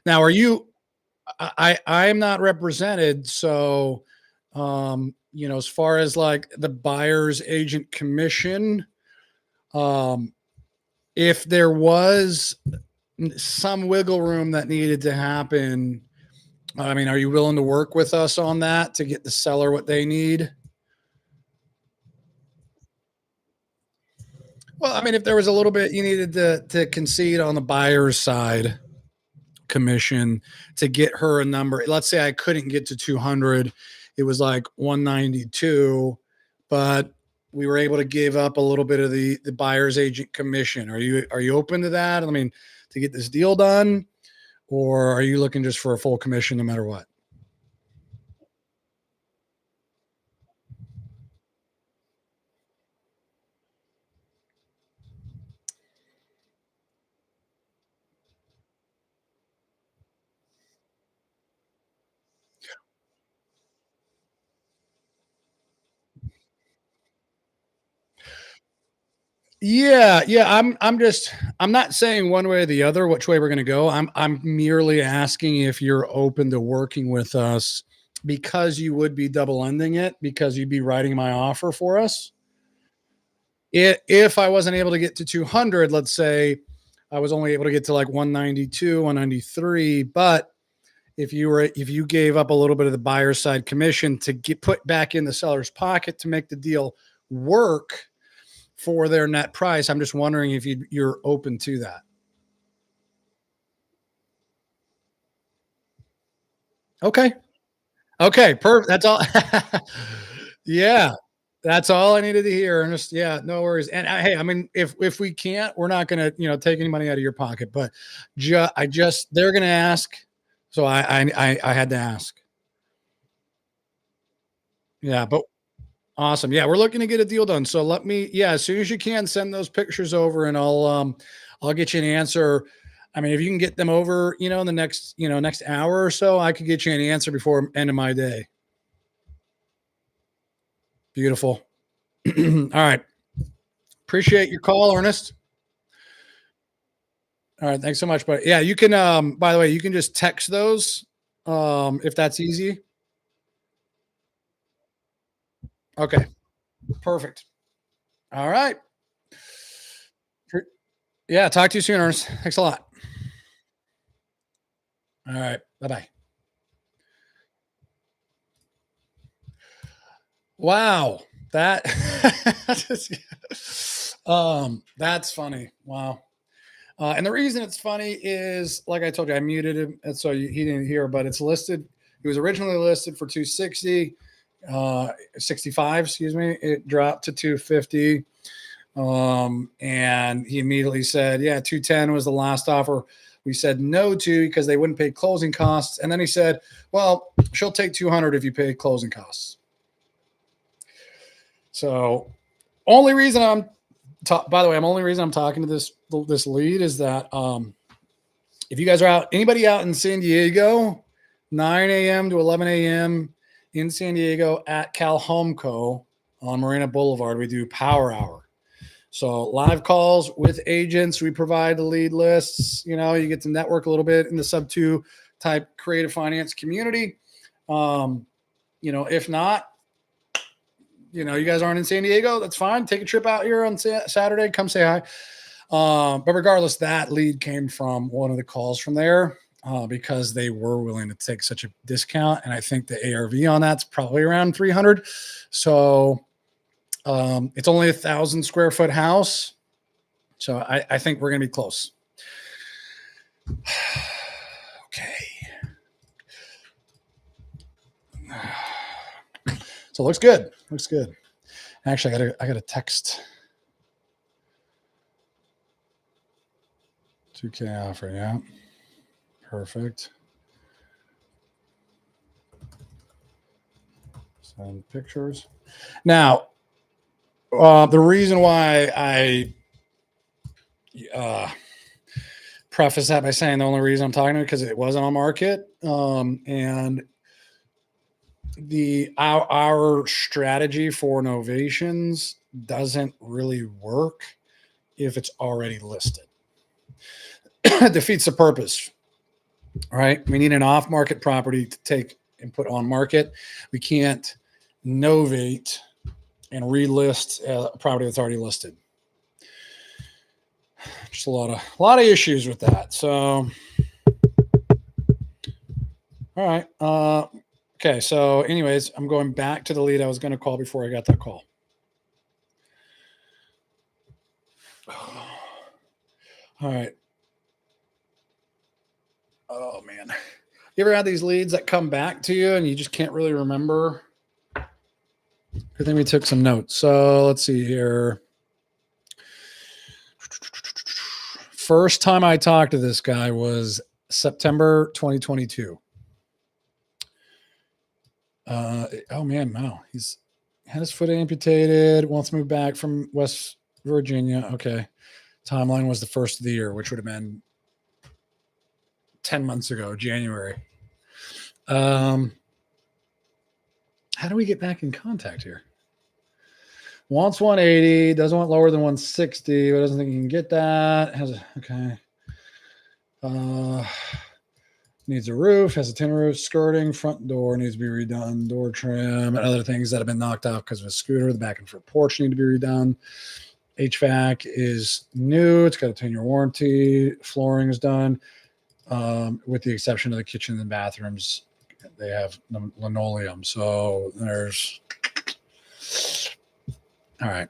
Now, are you? I am not represented, so as far as like the buyer's agent commission, um, if there was some wiggle room that needed to happen, I mean, are you willing to work with us on that to get the seller what they need? Well, I mean, if there was a little bit you needed to concede on the buyer's side commission to get her a number. Let's say I couldn't get to 200, it was like 192, but we were able to give up a little bit of the buyer's agent commission. Are you open to that? I mean, to get this deal done, or are you looking just for a full commission no matter what? Yeah, yeah. I'm not saying one way or the other which way we're gonna go. I'm merely asking if you're open to working with us because you would be double ending it because you'd be writing my offer for us. If I wasn't able to get to 200, let's say I was only able to get to like 192, 193, but if you gave up a little bit of the buyer side commission to get put back in the seller's pocket to make the deal work for their net price. I'm just wondering if you're open to that. Okay. Okay. Perfect. That's all. Yeah. That's all I needed to hear. And just, yeah, no worries. And hey, I mean, if we can't, we're not gonna, take any money out of your pocket. But I just they're gonna ask, so I had to ask. Yeah, but awesome. Yeah, we're looking to get a deal done. So yeah, as soon as you can, send those pictures over, and I'll get you an answer. I mean, if you can get them over, in the next next hour or so, I could get you an answer before end of my day. Beautiful. All right. Appreciate your call, Ernest. All right, thanks so much. But yeah, you can by the way, you can just text those if that's easy. Okay, perfect. All right. Yeah, talk to you soon, Ernest. Thanks a lot. All right. Bye-bye. Wow. That that's funny. Wow. And the reason it's funny is, like I told you, I muted him, and so he didn't hear. But it's listed. He was originally listed for 260, 65. Excuse me. It dropped to 250, and he immediately said, "Yeah, 210 was the last offer." We said no to because they wouldn't pay closing costs, and then he said, "Well, she'll take 200 if you pay closing costs." So, only reason by the way, I'm only reason I'm talking to this lead is that if you guys are anybody out in San Diego, 9 a.m. to 11 a.m. in San Diego at Cal Homeco on Marina Boulevard, we do Power Hour. So live calls with agents. We provide the lead lists. You get to network a little bit in the sub two type creative finance community. If not, you guys aren't in San Diego, that's fine. Take a trip out here on Saturday. Come say hi. But regardless, that lead came from one of the calls from there because they were willing to take such a discount. And I think the ARV on that's probably around 300. So it's only 1,000 square foot house. So I think we're going to be close. Okay. So looks good. Looks good. Actually, I got a text. 2K offer, yeah. Perfect. Send pictures. Now, the reason why I preface that by saying the only reason I'm talking to it because it wasn't on market, and our strategy for novations doesn't really work if it's already listed. It defeats the purpose, right? We need an off-market property to take and put on market. We can't novate and relist a property that's already listed. Just a lot of issues with that. So, all right. Okay. So, anyways, I'm going back to the lead I was going to call before I got that call. All right. Oh man, you ever had these leads that come back to you and you just can't really remember? Good thing we took some notes. So let's see here. First time I talked to this guy was September 2022. Oh man, wow. He's had his foot amputated, wants to move back from West Virginia. Okay. Timeline was the first of the year, which would have been 10 months ago, January. How do we get back in contact here? Wants 180, doesn't want lower than 160, but doesn't think he can get that. Okay. Needs a roof, has a tin roof, skirting, front door needs to be redone, door trim, and other things that have been knocked out because of a scooter. The back and front porch need to be redone. HVAC is new. It's got a 10-year warranty. Flooring is done, with the exception of the kitchen and bathrooms. They have linoleum. So there's... All right.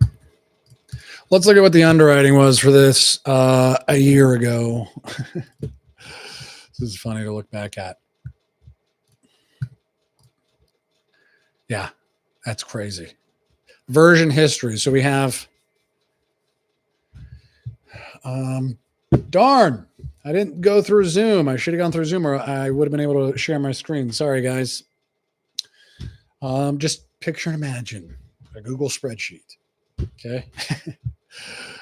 Let's look at what the underwriting was for this a year ago. This is funny to look back at. Yeah, that's crazy. Version history. So we have, darn, I didn't go through Zoom. I should have gone through Zoom, or I would have been able to share my screen. Sorry, guys. Just picture and imagine a Google spreadsheet. Okay.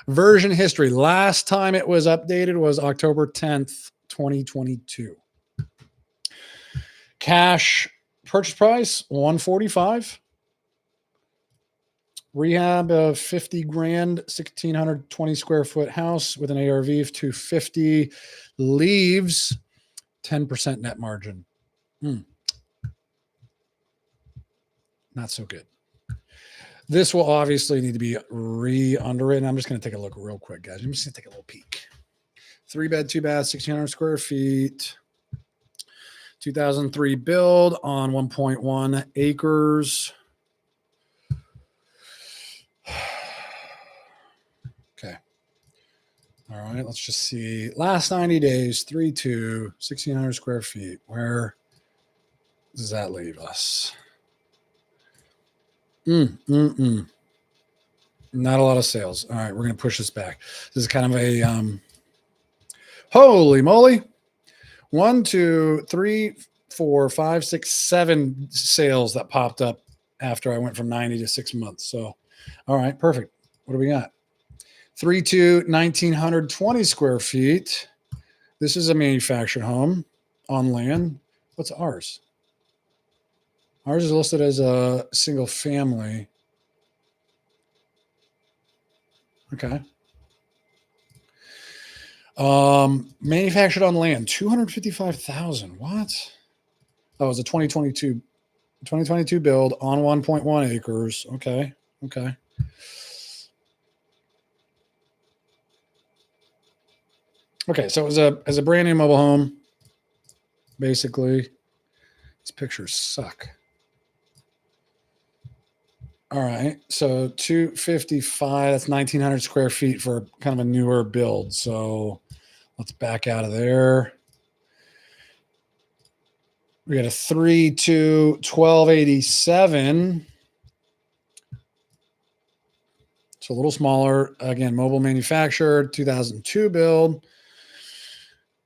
Version history. Last time it was updated was October 10th, 2022. Cash purchase price 145. Rehab of 50 grand, 1,620 square foot house with an ARV of 250 leaves 10% net margin. Not so good. This will obviously need to be re-underwritten. I'm just going to take a look real quick, guys. I'm just going to take a little peek. 3-bed, 2-bath, 1,600 square feet. 2003 build on 1.1 acres. Okay. All right. Let's just see. Last 90 days, 3.2, 1,600 square feet. Where does that leave us? Not a lot of sales. All right. We're going to push this back. This is kind of a, holy moly. 1, 2, 3, 4, 5, 6, 7 sales that popped up after I went from 90 to 6 months. So, all right, perfect. What do we got? 3.2, 1,920 square feet. This is a manufactured home on land. What's ours? Ours is listed as a single family. Okay. Manufactured on land, 255,000. What? Oh, it was a 2022 build on 1.1 acres. Okay. Okay. Okay. So it was as a brand new mobile home. Basically, these pictures suck. All right. So 255, that's 1,900 square feet for kind of a newer build. So let's back out of there. We got a 3.2, 1,287. So a little smaller. Again, mobile manufactured, 2002 build.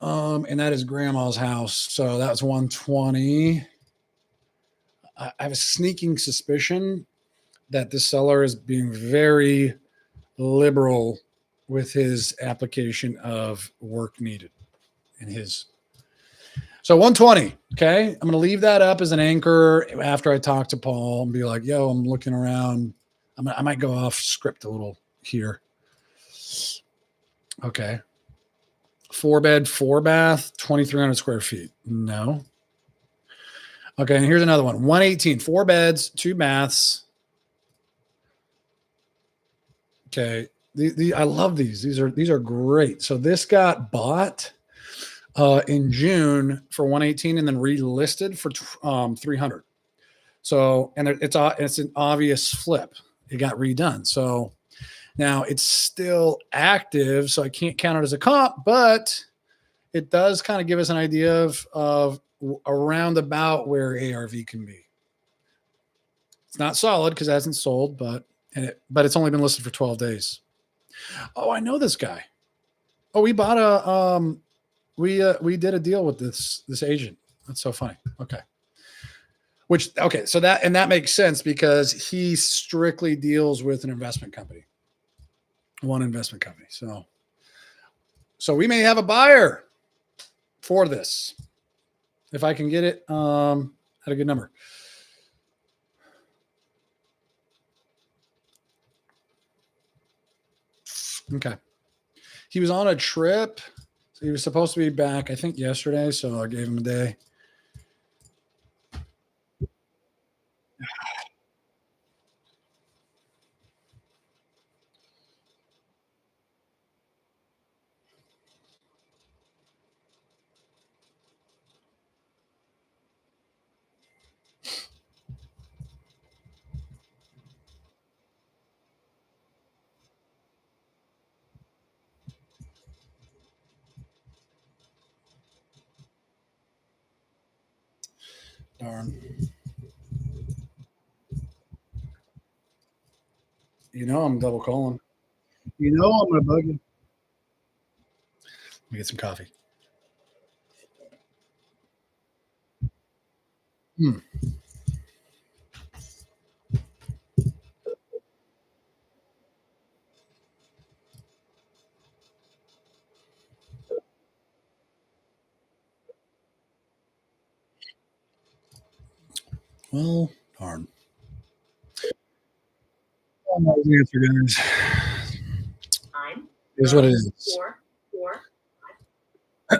And that is grandma's house. So that's 120. I have a sneaking suspicion that this seller is being very liberal with his application of work needed in his. So 120. Okay. I'm going to leave that up as an anchor after I talk to Paul and be like, yo, I'm looking around. I might go off script a little here. Okay. 4-bed, 4-bath, 2,300 square feet. No. Okay. And here's another one. 118, 4 beds, 2 baths. Okay. I love these. These are great. So this got bought in June for 118 and then relisted for 300. So, and it's an obvious flip. It got redone. So now it's still active. So I can't count it as a comp, but it does kind of give us an idea of around about where ARV can be. It's not solid because it hasn't sold, but it's only been listed for 12 days. Oh, I know this guy. Oh, we bought we did a deal with this agent. That's so funny. Okay. So that makes sense because he strictly deals with an investment company. One investment company. So we may have a buyer for this. If I can get it at a good number. Okay. He was on a trip. So he was supposed to be back, I think, yesterday. So I gave him a day. Darn. You know I'm double calling. You know I'm gonna bug you. Let me get some coffee. Hmm. Well, darn. I don't know the answer, guys. Here's what it is. All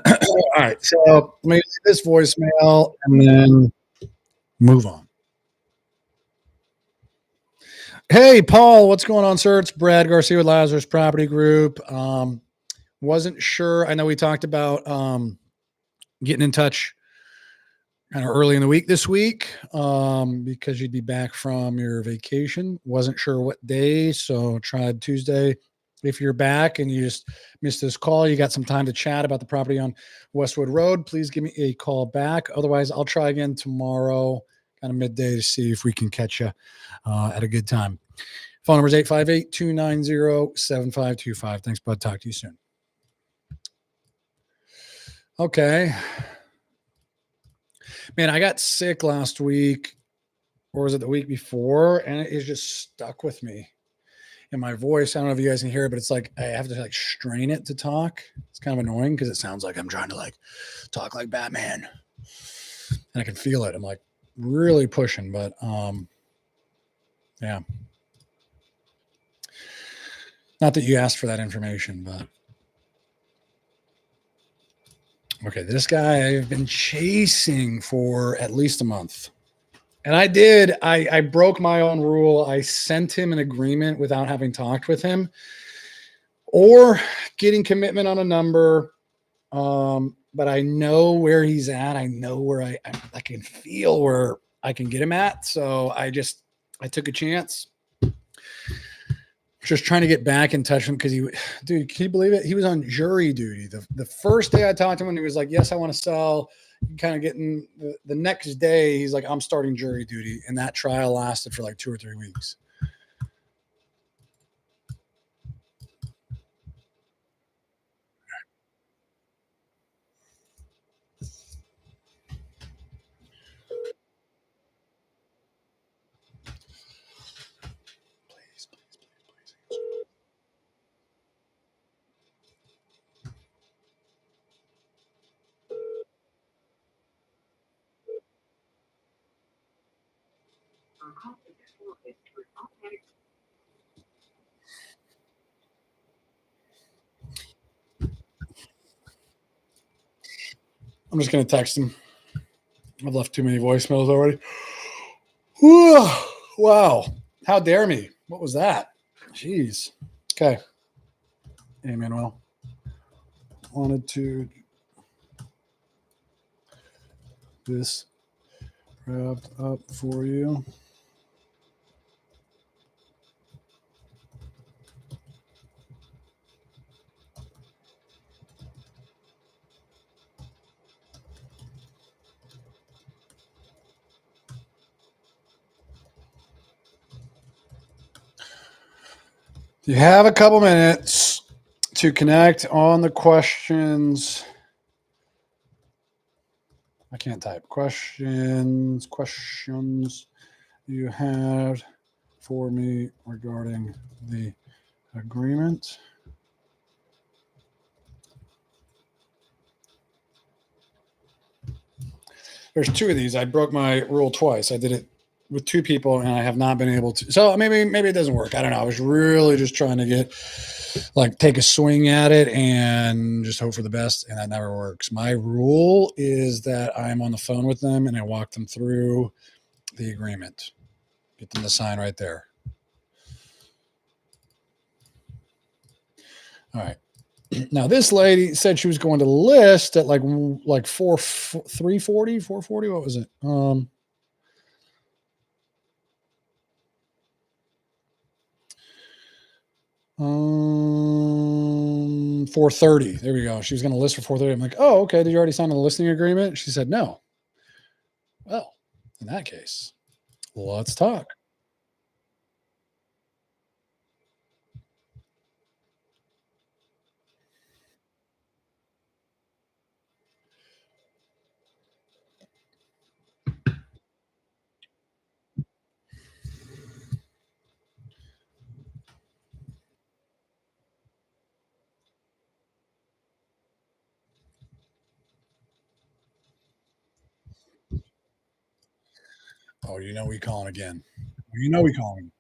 right, so let me leave this voicemail and then move on. Hey, Paul, what's going on, sir? It's Brad Garcia with Lazarus Property Group. Wasn't sure. I know we talked about getting in touch kind of early in the week this week because you'd be back from your vacation. Wasn't sure what day, so tried Tuesday. If you're back and you just missed this call, you got some time to chat about the property on Westwood Road, please give me a call back. Otherwise, I'll try again tomorrow, kind of midday, to see if we can catch you at a good time. Phone number is 858-290-7525. Thanks, bud. Talk to you soon. Okay. Man, I got sick last week, or was it the week before? And it is just stuck with me in my voice. I don't know if you guys can hear it, but it's like I have to like strain it to talk. It's kind of annoying because it sounds like I'm trying to like talk like Batman. And I can feel it. I'm like really pushing, but yeah. Not that you asked for that information, but okay, this guy I've been chasing for at least a month. And I did. I broke my own rule. I sent him an agreement without having talked with him or getting commitment on a number. But I know where he's at. I know where I can feel where I can get him at. So I took a chance. Just trying to get back in touch with him because dude, can you believe it? He was on jury duty. The first day I talked to him, he was like, yes, I want to sell. Kind of getting the next day, he's like, I'm starting jury duty. And that trial lasted for like 2 or 3 weeks. Please, please, please, please. I'm just going to text him. I've left too many voicemails already. Whew. Wow. How dare me? What was that? Jeez. Okay. Hey, Manuel. Wanted to this wrapped up for you. You have a couple minutes to connect on the questions. I can't type. Questions you had for me regarding the agreement. There's 2 of these. I broke my rule twice. I did it with 2 people and I have not been able to. So maybe it doesn't work. I don't know. I was really just trying to get take a swing at it and just hope for the best. And that never works. My rule is that I'm on the phone with them and I walk them through the agreement. Get them to sign right there. All right. Now this lady said she was going to list at like 340, 440. What was it? 430. There we go. She was going to list for 430. I'm like, oh, okay. Did you already sign the listing agreement? She said no. Well, in that case, let's talk. Oh, you know we calling again. You know we calling.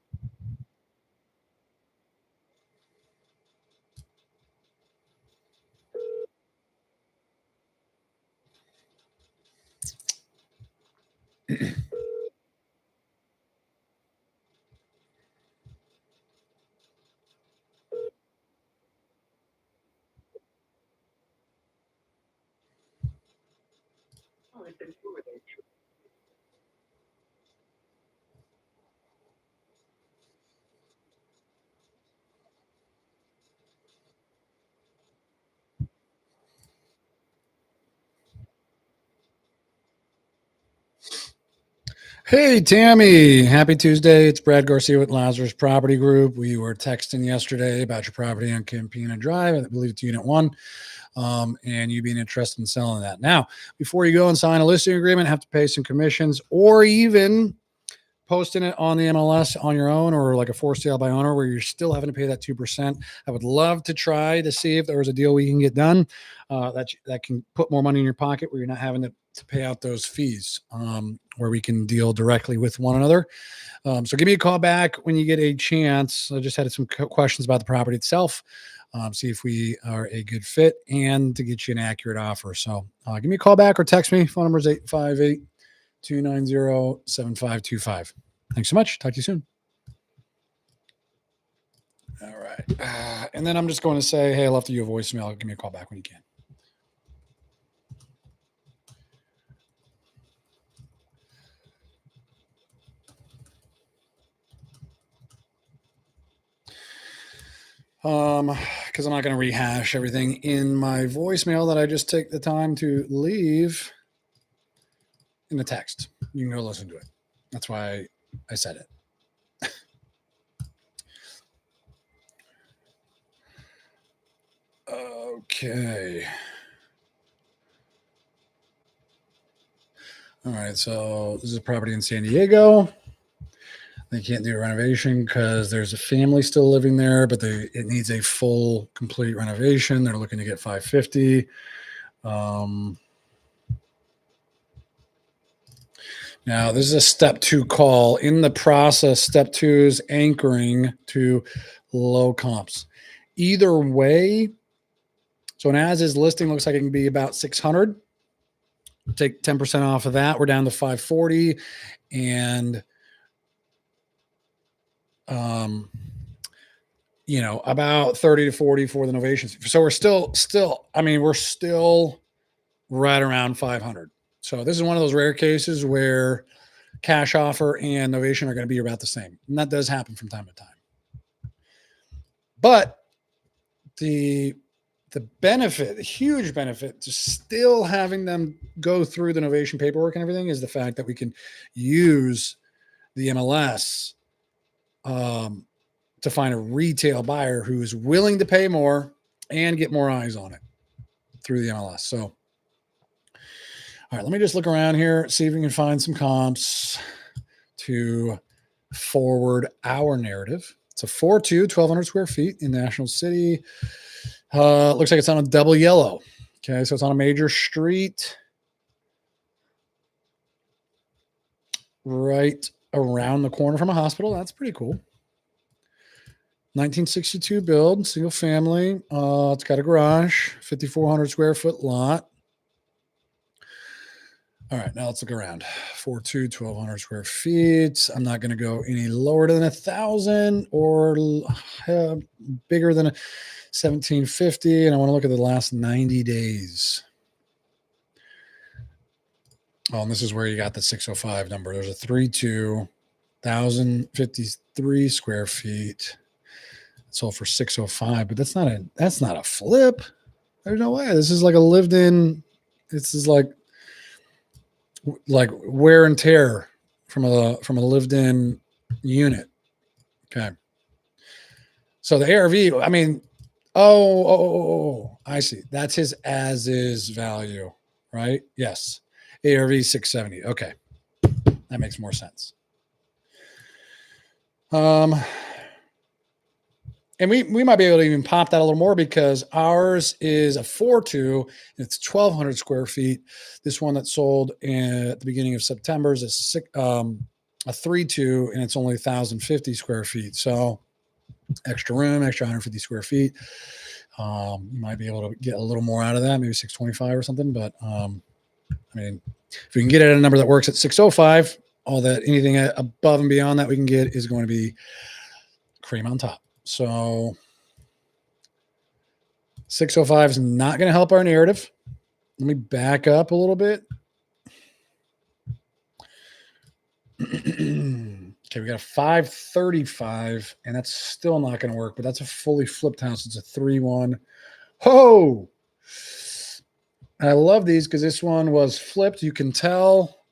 Hey, Tammy. Happy Tuesday. It's Brad Garcia with Lazarus Property Group. We were texting yesterday about your property on Campina Drive. I believe it's Unit 1, and you being interested in selling that. Now, before you go and sign a listing agreement, have to pay some commissions or even posting it on the MLS on your own or like a for sale by owner where you're still having to pay that 2%. I would love to try to see if there was a deal we can get done that can put more money in your pocket where you're not having to pay out those fees, where we can deal directly with one another. So give me a call back when you get a chance. I just had some questions about the property itself. See if we are a good fit and to get you an accurate offer. So give me a call back or text me. Phone number is 858-290-7525. Thanks so much. Talk to you soon. All right. And then I'm just going to say, hey, I left you a voicemail. Give me a call back when you can. Because I'm not going to rehash everything in my voicemail that I just take the time to leave in the text. You can go listen to it. That's why I said it. Okay. All right. So this is a property in San Diego. They can't do a renovation because there's a family still living there, but it needs a full, complete renovation. They're looking to get 550. Now, this is a step 2 call. In the process, step 2 is anchoring to low comps. Either way, so an as-is listing looks like it can be about 600. Take 10% off of that. We're down to 540. And about 30 to 40 for the Novation. So we're still right around 500. So this is one of those rare cases where cash offer and Novation are going to be about the same. And that does happen from time to time. But the benefit, the huge benefit to still having them go through the Novation paperwork and everything is the fact that we can use the MLS to find a retail buyer who is willing to pay more and get more eyes on it through the MLS. So, all right, let me just look around here, see if we can find some comps to forward our narrative. It's a 4.2, 1,200 square feet in National City. Looks like it's on a double yellow. Okay, so it's on a major street right around the corner from a hospital. That's pretty cool. 1962 build, single family. It's got a garage, 5,400 square foot lot. All right, now let's look around. 4.2, 1,200 square feet. I'm not going to go any lower than 1,000 or bigger than 1,750. And I want to look at the last 90 days. Oh, and this is where you got the 605 number. There's a 3.2, 1,053 square feet. Sold for 605, but that's not a flip. There's no way. This is like a lived in. This is like wear and tear from a lived in unit. Okay. So the ARV, I mean, I see. That's his as is value, right? Yes. ARV 670. Okay. That makes more sense. And we might be able to even pop that a little more because ours is a 4.2. It's 1,200 square feet. This one that sold at the beginning of September is a a 3-2, and it's only 1,050 square feet. So extra room, extra 150 square feet. You might be able to get a little more out of that, maybe 625 or something. But I mean, if we can get it at a number that works at 605, all that anything above and beyond that we can get is going to be cream on top. So 605 is not going to help our narrative. Let me back up a little bit. Okay, we got a 535, and that's still not going to work, but that's a fully flipped house. It's a 3-1. Ho! I love these because this one was flipped, you can tell,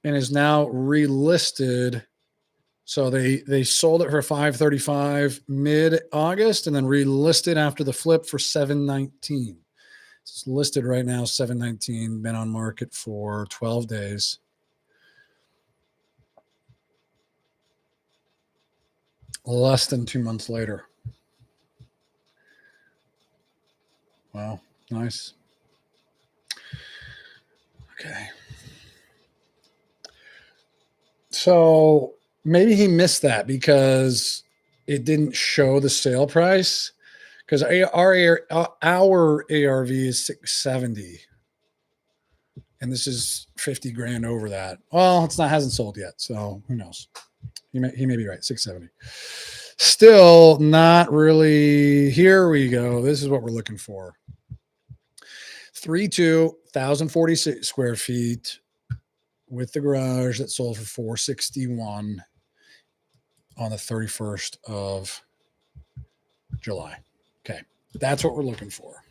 and is now relisted. So they sold it for 535 mid-August and then relisted after the flip for 719. It's listed right now 719, been on market for 12 days. Less than 2 months later. Wow, nice. Okay. So maybe he missed that because it didn't show the sale price, because our ARV is 670, and this is 50 grand over that. Well, it's not, hasn't sold yet, so who knows? He may be right. 670. Still not really. Here we go. This is what we're looking for. 3-2, 1,046 square feet with the garage that sold for 461 on the 31st of July. Okay. That's what we're looking for.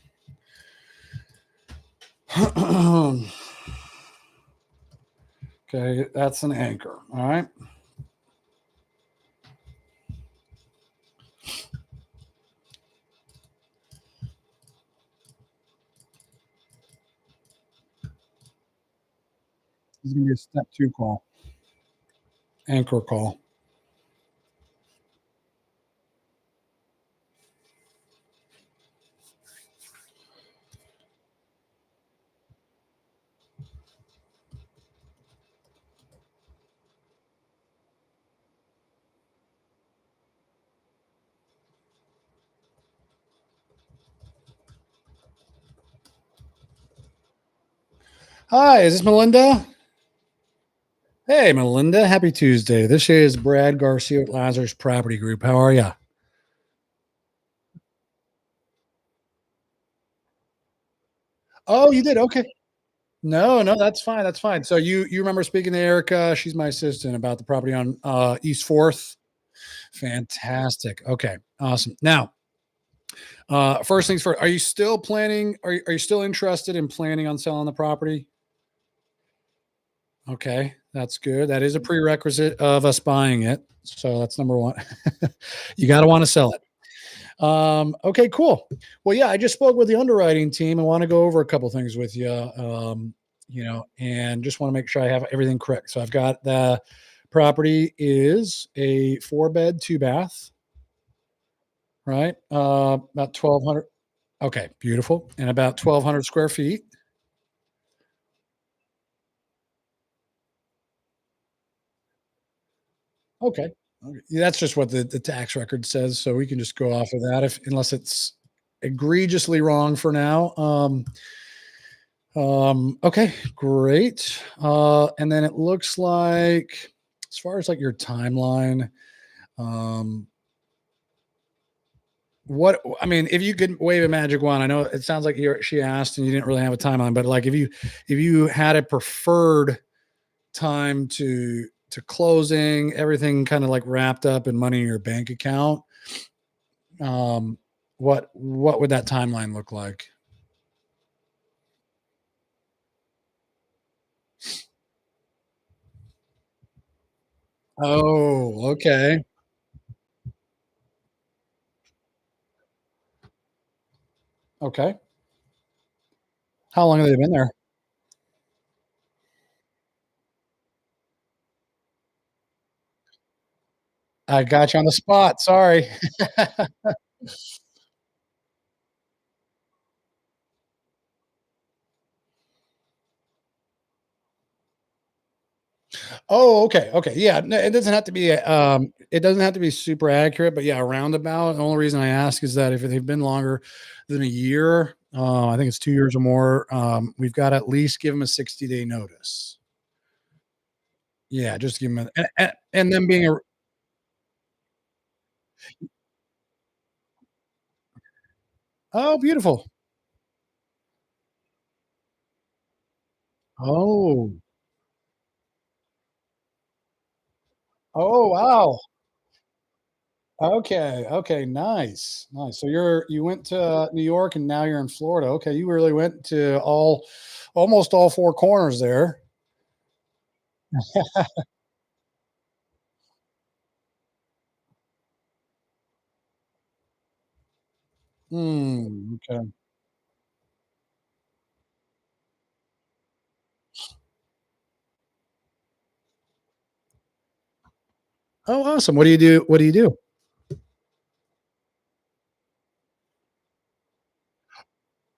Okay. That's an anchor. All right. This is going to be a step 2 call. Anchor call. Hi, is this Melinda? Hey, Melinda. Happy Tuesday. This is Brad Garcia at Lazarus Property Group. How are you? Oh, you did? Okay. No, no, that's fine. That's fine. So you remember speaking to Erica? She's my assistant about the property on East Fourth. Fantastic. Okay, awesome. Now, first things first. Are you still planning? Are you still interested in planning on selling the property? Okay, that's good. That is a prerequisite of us buying it. So that's number one. You got to want to sell it. Okay, cool. Well, yeah, I just spoke with the underwriting team. I want to go over a couple things with you, and just want to make sure I have everything correct. So I've got the property is a 4-bed, 2-bath, right? About 1,200. Okay, beautiful. And about 1,200 square feet. Okay. Okay. Yeah, that's just what the tax record says. So we can just go off of that if unless it's egregiously wrong for now. Okay, great. And then it looks like as far as like your timeline, um, what I mean, if you could wave a magic wand, I know it sounds like she asked and you didn't really have a timeline, but like if you had a preferred time to closing, everything kind of like wrapped up in money in your bank account, um, what would that timeline look like? Oh, okay. Okay. How long have they been there? I got you on the spot. Sorry. Oh, okay, okay, yeah, no, it doesn't have to be, it doesn't have to be super accurate, but yeah, a roundabout. The only reason I ask is that if they've been longer than a year, I think it's 2 years or more, we've got to at least give them a 60-day notice. Yeah, just give them and them being a oh, beautiful. Oh. Oh, wow. Okay, okay, nice, nice. So you went to New York and now you're in Florida. Okay, you really went to almost all 4 corners there. Okay. Oh, awesome. What do you do? What do you do?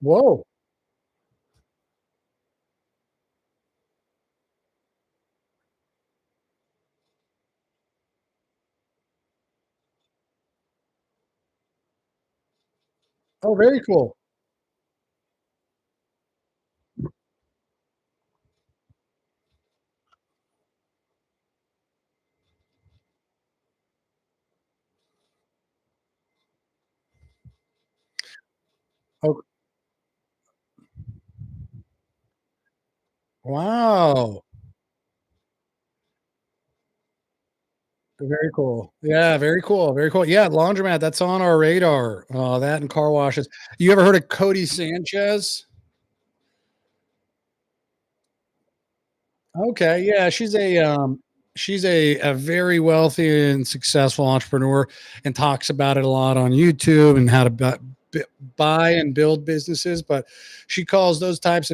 Whoa. Oh, very cool. Oh, wow. Very cool. Yeah, very cool, very cool. Yeah, laundromat, that's on our radar. That and car washes. You ever heard of Cody Sanchez? Okay, yeah, she's a very wealthy and successful entrepreneur and talks about it a lot on YouTube and how to b buy and build businesses, but she loves those types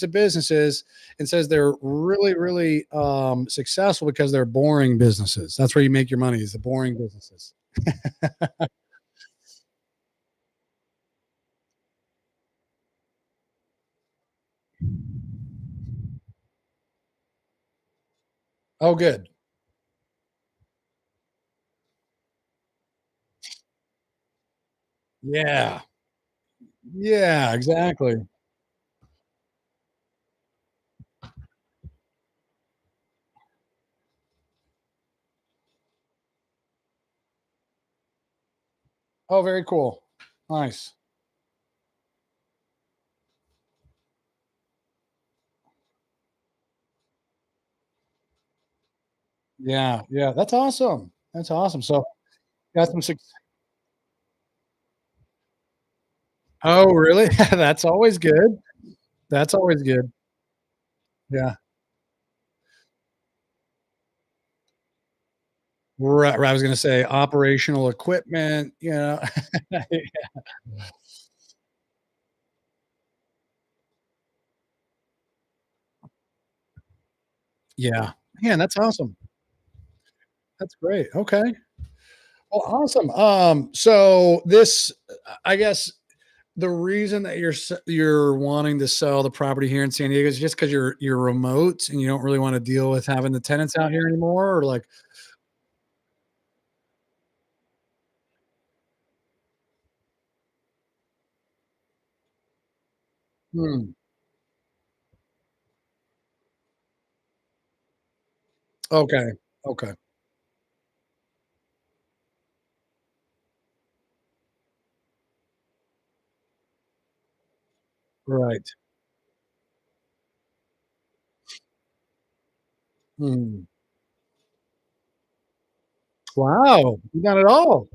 of businesses and says they're really, really, successful because they're boring businesses. That's where you make your money is the boring businesses. Oh, good. Yeah. Yeah, exactly. Oh, very cool. Nice. Yeah, yeah, that's awesome. That's awesome. So, got some suc Oh, really? That's always good. That's always good. Yeah. Right, I was gonna say operational equipment, you know? Yeah. Man, that's awesome. That's great. Okay. Well, awesome. So this I guess the reason that you're wanting to sell the property here in San Diego is just because you're remote and you don't really wanna deal with having the tenants out here anymore, or like hmm, okay, okay, right. Hmm. Wow, you got it all.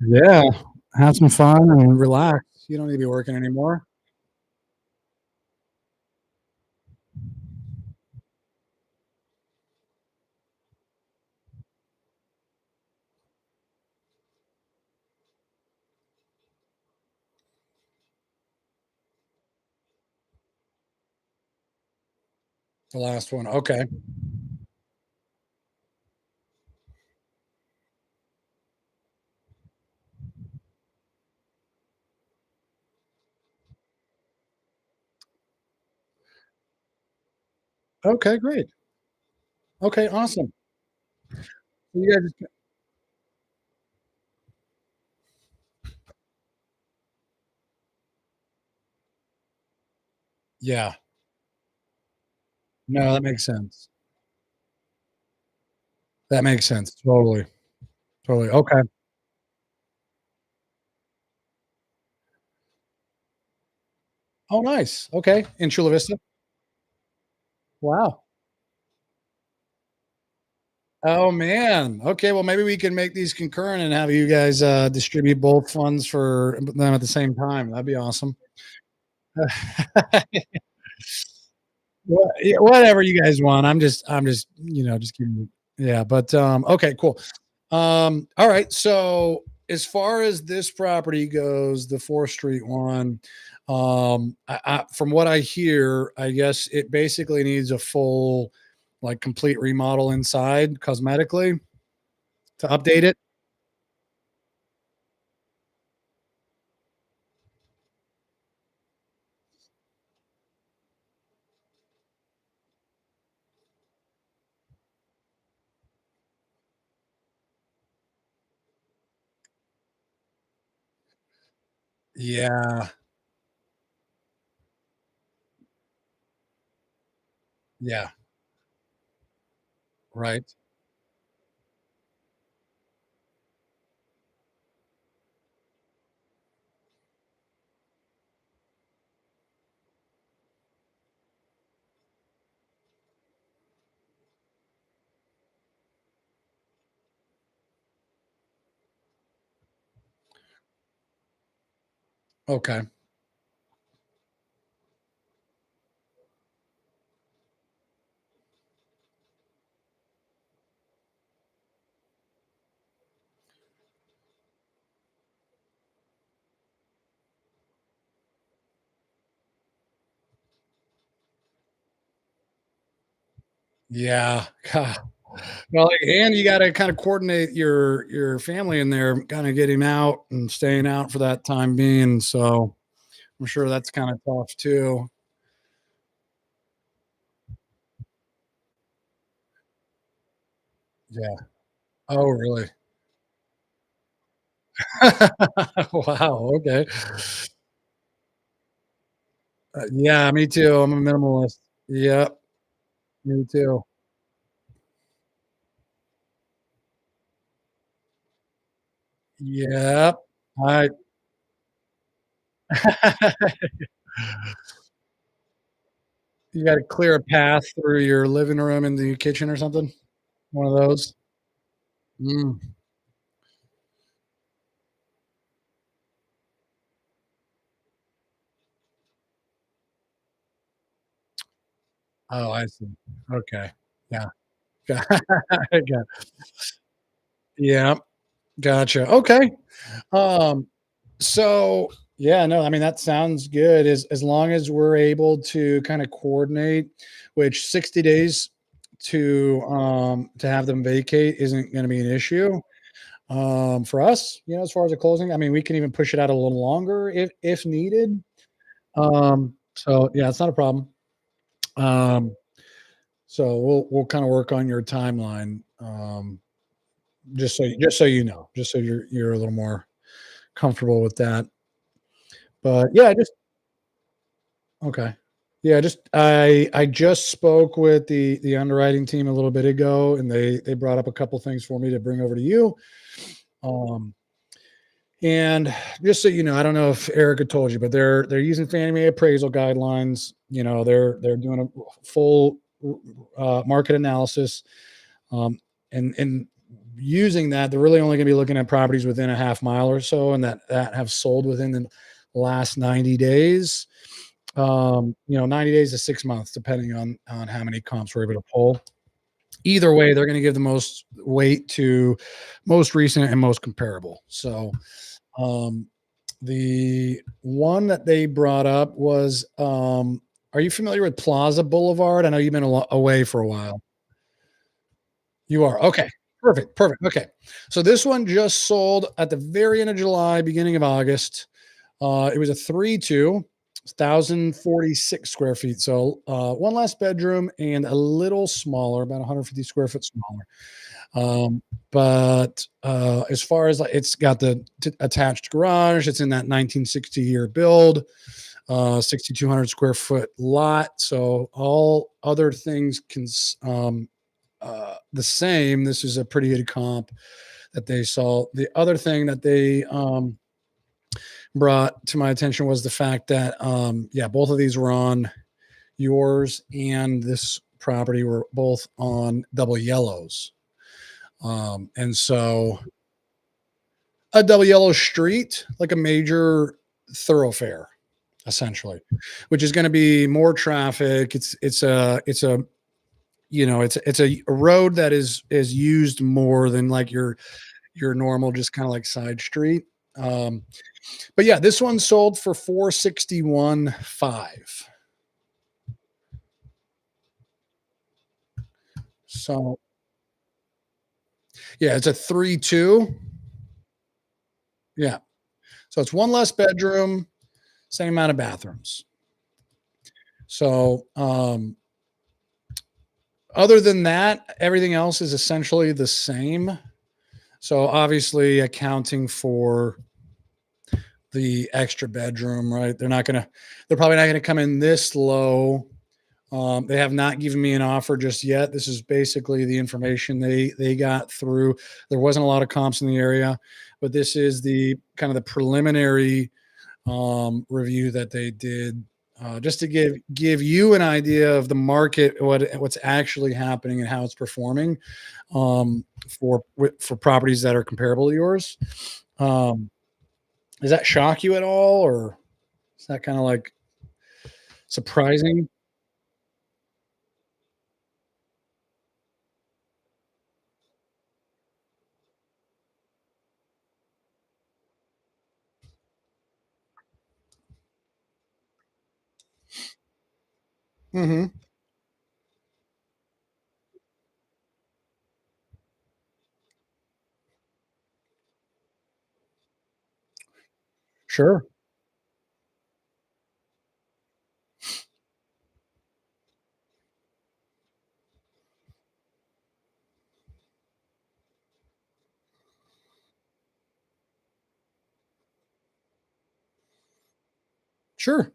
Yeah, have some fun and relax. You don't need to be working anymore. The last one, okay. Okay, great. Okay, awesome. You guys, yeah. No, that makes sense. That makes sense. Totally. Totally. Okay. Oh, nice. Okay. In Chula Vista? Wow. Oh, man. Okay, well, maybe we can make these concurrent and have you guys, distribute both funds for them at the same time. That'd be awesome. Yeah, whatever you guys want. I'm just, just kidding. Yeah, but, okay, cool. All right, so as far as this property goes, the 4th Street one, from what I hear, I guess it basically needs a full, like, complete remodel inside cosmetically to update it? Yeah, yeah, right. Okay. Yeah. Well, like, and you gotta kinda coordinate your family in there, kinda getting out and staying out for that time being, so I'm sure that's kinda tough too. Yeah. Oh, really? Wow, okay. Yeah, me too, I'm a minimalist. Yep, me too. Yep. I You gotta clear a path through your living room into your kitchen or something? One of those? Mm. Oh, I see. Okay. Yeah. Got Yeah, gotcha. Okay. Um, so yeah, no, I mean that sounds good. As long as we're able to kind of coordinate, which 60 days to have them vacate isn't going to be an issue. For us, as far as the closing, I mean, we can even push it out a little longer if needed. So yeah, it's not a problem. Um, so we'll kind of work on your timeline. Just so you know, just so you're a little more comfortable with that. But yeah, just okay. Yeah, just I just spoke with the underwriting team a little bit ago, and they brought up a couple things for me to bring over to you. Um, and just so you know, I don't know if Erica told you, but they're using Fannie Mae appraisal guidelines. They're doing a full market analysis, and using that, they're really only going to be looking at properties within a half mile or so, and that have sold within the last 90 days. 90 days to 6 months, depending on how many comps we're able to pull. Either way, they're going to give the most weight to most recent and most comparable. So, um, the one that they brought up was, are you familiar with Plaza Boulevard? I know you've been away for a while. You are okay. Perfect. Perfect. Okay. So this one just sold at the very end of July, beginning of August. It was a 3-2. 1,046 square feet. So one less bedroom and a little smaller, about 150 square foot smaller. But as far as like, it's got the attached garage, it's in that 1960 year build, 6,200 square foot lot. So all other things the same. This is a pretty good comp that they saw. The other thing that they brought to my attention was the fact that yeah, both of these were on yours and this property were both on double yellows. And so a double yellow street, like a major thoroughfare, essentially, which is going to be more traffic. It's a it's a road that is used more than like your normal just kind of like side street. Um, but yeah, this one sold for 461.5. So yeah, it's a 3-2. Yeah. So it's one less bedroom, same amount of bathrooms. So other than that, everything else is essentially the same. So obviously accounting for the extra bedroom, right? They're probably not gonna come in this low. They have not given me an offer just yet. This is basically the information they got through. There wasn't a lot of comps in the area, but this is the kind of the preliminary review that they did, just to give you an idea of the market, what's actually happening and how it's performing, for properties that are comparable to yours. Um, does that shock you at all, or is that kind of like surprising? Hmm. Sure, sure.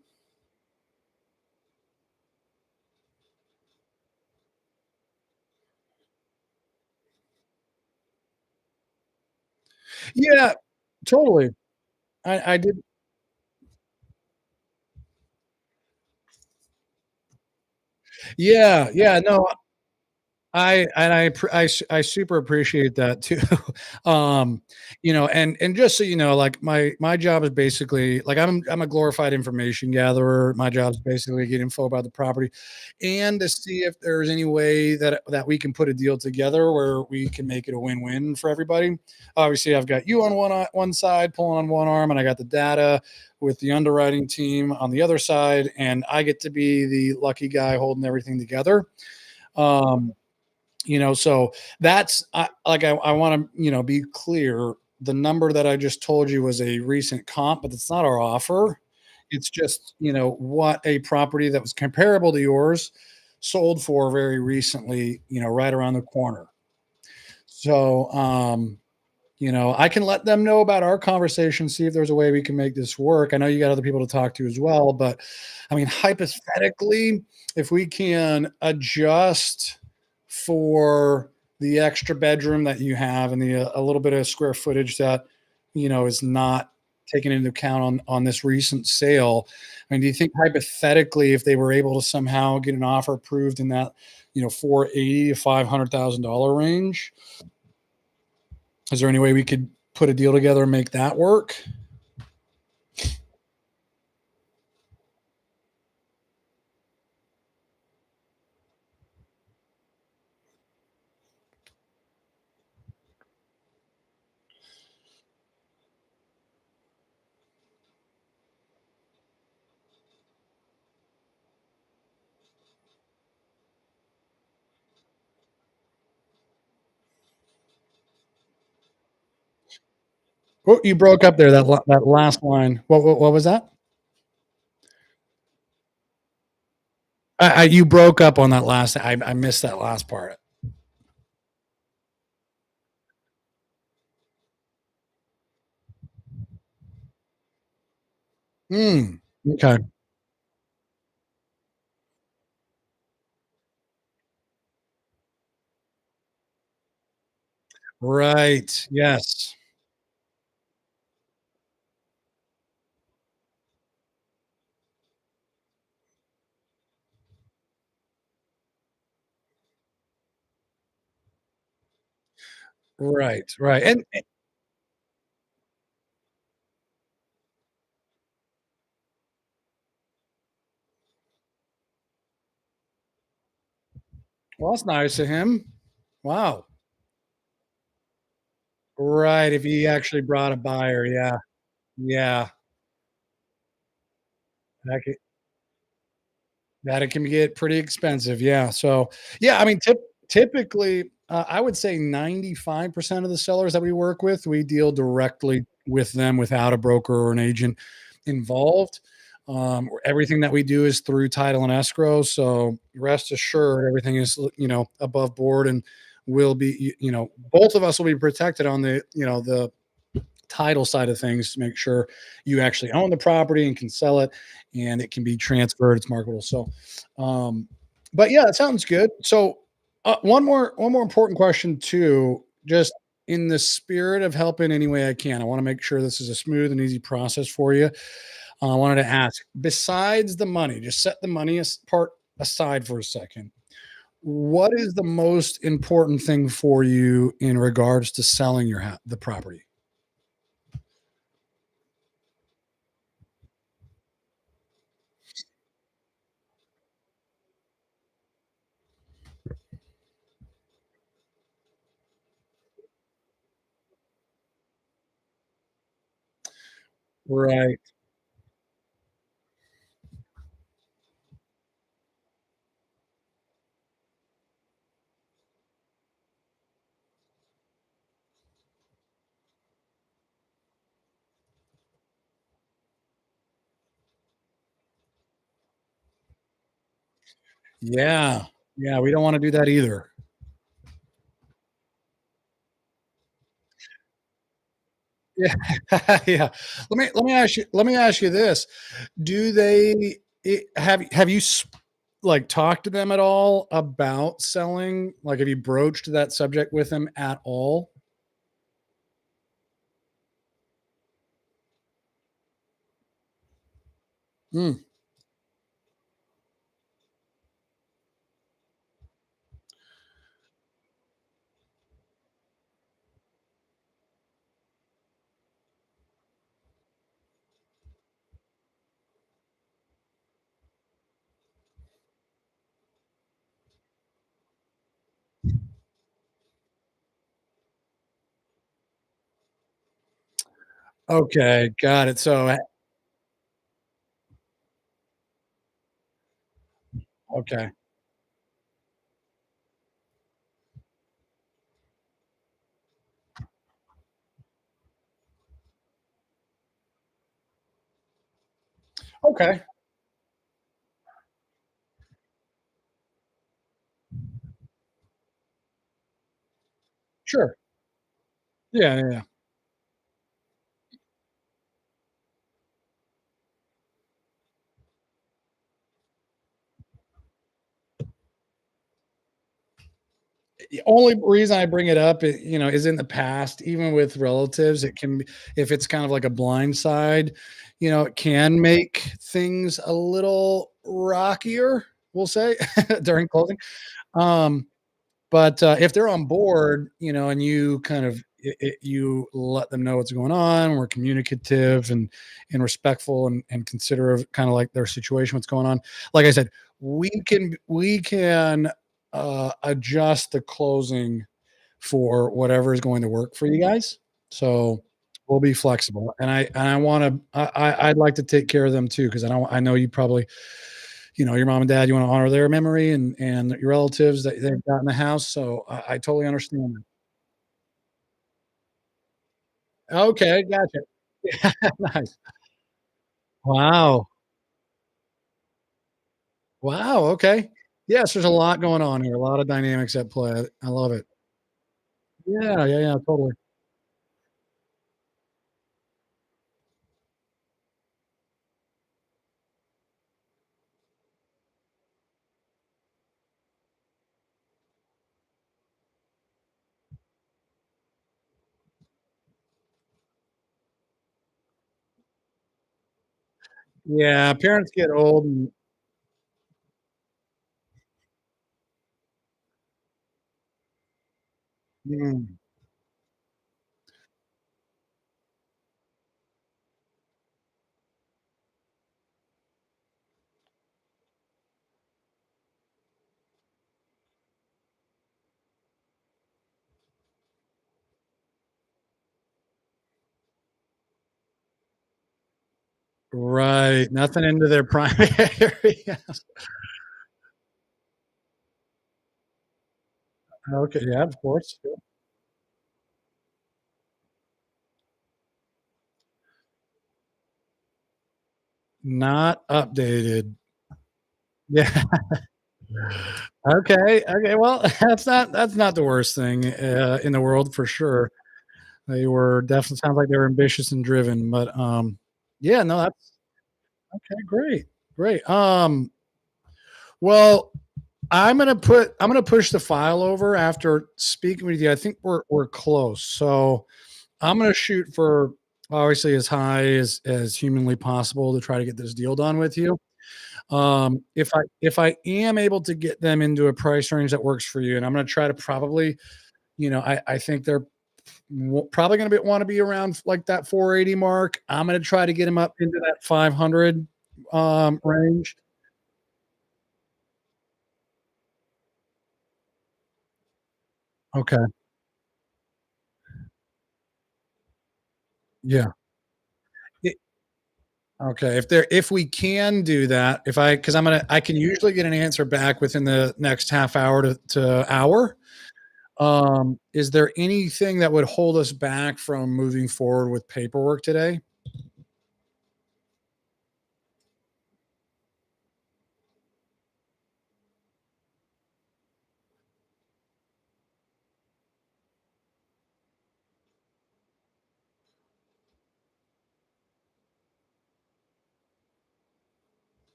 Yeah, totally. I did. Yeah, yeah. No, I super appreciate that too. Um, and just so you know, like my job is basically like I'm a glorified information gatherer. My job is basically to get info about the property and to see if there's any way that we can put a deal together where we can make it a win-win for everybody. Obviously, I've got you on one side pulling on one arm, and I got the data with the underwriting team on the other side, and I get to be the lucky guy holding everything together. Um, so that's I want to be clear. The number that I just told you was a recent comp, but it's not our offer. It's just what a property that was comparable to yours sold for very recently, right around the corner. So I can let them know about our conversation, see if there's a way we can make this work. I know you got other people to talk to as well, but I mean, hypothetically, if we can adjust for the extra bedroom that you have and the a little bit of square footage that is not taken into account on this recent sale. I mean, do you think hypothetically, if they were able to somehow get an offer approved in that 480 to $500,000 range, is there any way we could put a deal together and make that work? Oh, you broke up there. That last line. What was that? You broke up on that last. I missed that last part. Mm, okay. Right. Yes. Right. Right. And well, that's nice of him. Wow. Right. If he actually brought a buyer, yeah. Yeah. That could that it can get pretty expensive. Yeah. So, yeah, I mean, typically, I would say 95% of the sellers that we work with, we deal directly with them without a broker or an agent involved. Everything that we do is through title and escrow. So rest assured, everything is, above board and will be, both of us will be protected on the title side of things to make sure you actually own the property and can sell it and it can be transferred, it's marketable. So but yeah, it sounds good. So one more important question too, just in the spirit of helping any way I can. I want to make sure this is a smooth and easy process for you. I wanted to ask, besides the money, just set the money part aside for a second. What is the most important thing for you in regards to selling the property? Right. Yeah. Yeah, we don't wanna do that either. Yeah. Yeah. Let me ask you this. Do they have you like, talked to them at all about selling? Like, have you broached that subject with them at all? Mm, okay, got it. So, okay. Okay, sure. Yeah, yeah, yeah. The only reason I bring it up, is in the past, even with relatives, it can be if it's kind of like a blind side, it can make things a little rockier, we'll say, during closing. Um, but, if they're on board, and you kind of you let them know what's going on, we're communicative and respectful and considerate of kinda like their situation, what's going on. Like I said, we can, adjust the closing for whatever is going to work for you guys. So, we'll be flexible, and I wanna I'd like to take care of them too because I know you probably your mom and dad, you wanna honor their memory and your relatives that they've got in the house, so I totally understand that. Okay, gotcha. Nice. Wow. Wow, okay. Yes, there's a lot going on here, a lot of dynamics at play. I love it. Yeah, yeah, yeah, totally. Yeah, parents get old and mm, right, nothing into their primary areas. Okay, yeah, of course. Yeah. Not updated. Yeah. Okay, okay, well, that's not the worst thing, in the world for sure. They were definitely sounds like they were ambitious and driven, but, yeah, no, that's okay, great, great. Well, I'm gonna push the file over after speaking with you. I think we're close, so I'm gonna shoot for obviously as high as humanly possible to try to get this deal done with you. If I am able to get them into a price range that works for you, and I'm gonna try to probably, I think they're probably gonna wanna be around like that 480 mark. I'm gonna try to get them up into that 500 range. Okay. Yeah. Okay, if we can do that, if I because I can usually get an answer back within the next half hour to hour. Is there anything that would hold us back from moving forward with paperwork today?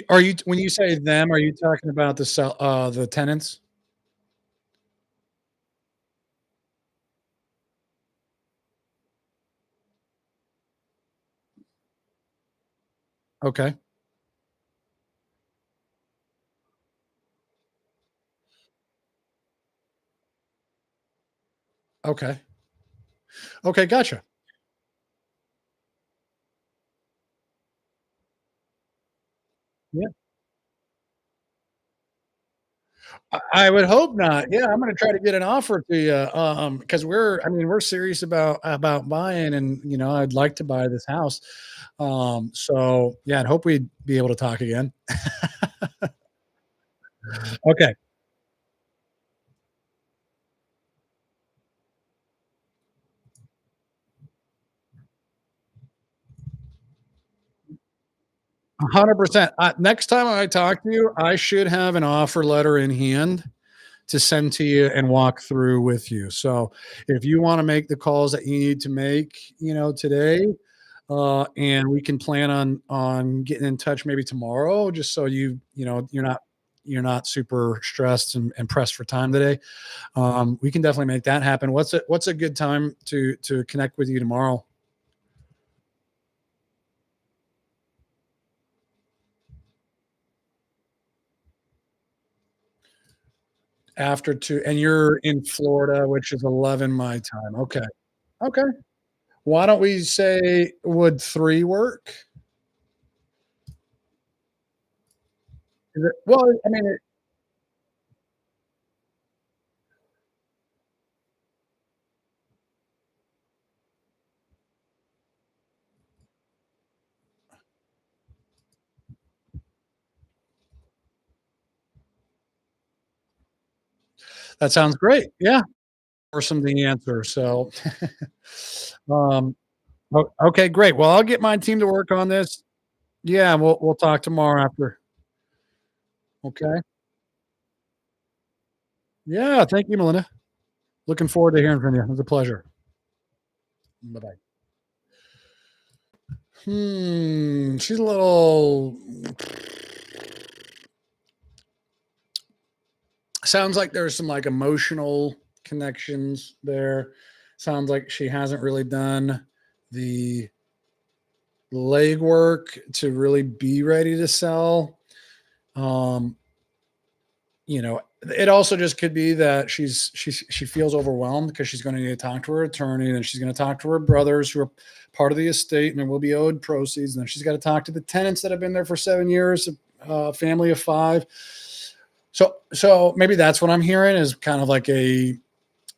Are you when you say them, are you talking about the tenants? Okay, okay, okay, gotcha. Yeah. I would hope not. Yeah, I'm gonna try to get an offer to you, because we're serious about buying and, I'd like to buy this house. So, yeah, I'd hope we'd be able to talk again. Okay, 100%. Next time I talk to you, I should have an offer letter in hand to send to you and walk through with you. So, if you wanna make the calls that you need to make, today, and we can plan on getting in touch maybe tomorrow just so you're not super stressed and pressed for time today. We can definitely make that happen. What's a good time to connect with you tomorrow after 2 and you're in Florida, which is 11 my time. Okay. Okay. Why don't we say would 3 work? Well, I mean, that sounds great. Yeah. Or some the answer. So, um, Okay, great. Well, I'll get my team to work on this. Yeah, we'll talk tomorrow after. Okay. Yeah, thank you, Melinda. Looking forward to hearing from you. It was a pleasure. Bye-bye. She's a little sounds like there's some like emotional connections there. Sounds like she hasn't really done the legwork to really be ready to sell. Um, it also just could be that she feels overwhelmed because she's going to need to talk to her attorney, and then she's going to talk to her brothers who are part of the estate and will be owed proceeds, and then she's got to talk to the tenants that have been there for 7 years, family of five. So maybe that's what I'm hearing is kind of like a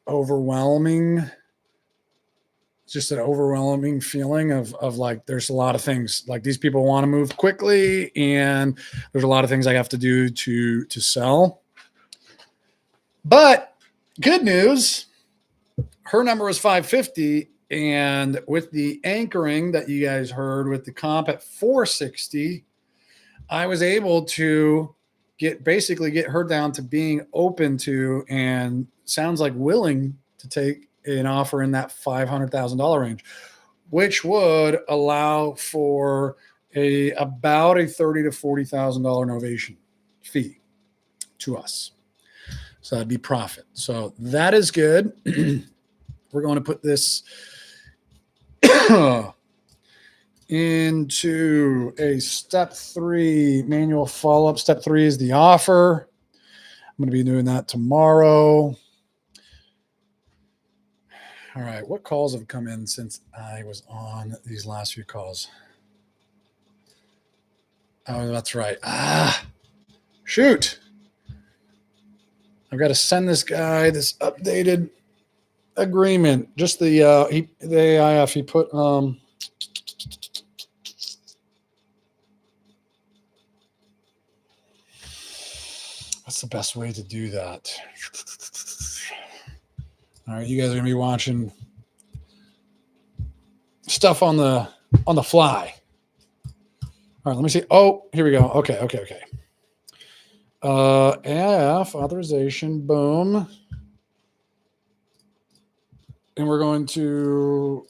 overwhelming, just an overwhelming feeling of like there's a lot of things like these people want to move quickly, and there's a lot of things I have to do to sell. But good news, her number was 550, and with the anchoring that you guys heard with the comp at 460, I was able to get her down to being open to and sounds like willing to take an offer in that $500,000 range, which would allow for about a $30,000 to $40,000 novation fee to us. So that'd be profit. So that is good. We're going to put this into a step 3 manual follow-up. Step 3 is the offer. I'm going to be doing that tomorrow. All right. What calls have come in since I was on these last few calls? Oh, that's right. Shoot. I've got to send this guy this updated agreement. Just the AIF. He put what's the best way to do that? All right, you guys are gonna be watching stuff on the fly. All right, let me see. Oh, here we go. Okay. AIF authorization, boom. And we're going to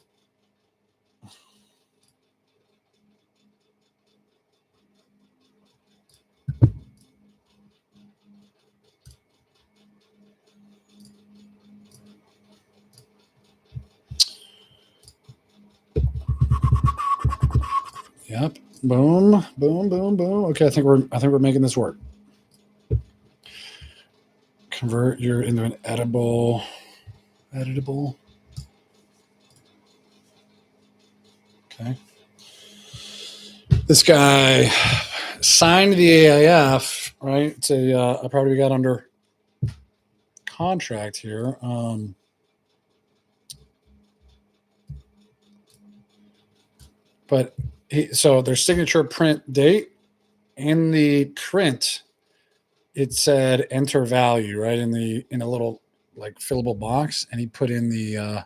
yep. Boom. Okay, I think we're making this work. Convert your into an editable. Okay. This guy signed the AIF, right? It's a property we got under contract here. But so their signature print date in the print, it said enter value right in a little like fillable box, and he put in the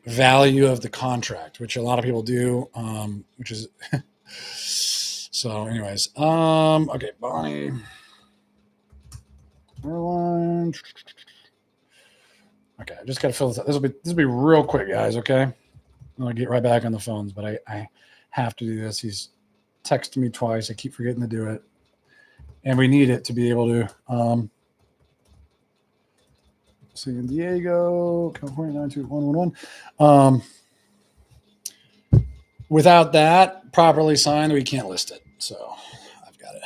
value of the contract, which a lot of people do, which is so. Anyways, okay, Bonnie airline. Okay, I just got to fill this out. This will be real quick, guys. Okay, I'll get right back on the phones, but I have to do this. He's texted me twice. I keep forgetting to do it, and we need it to be able to. San Diego, California 92111. Without that properly signed, we can't list it. So I've got it.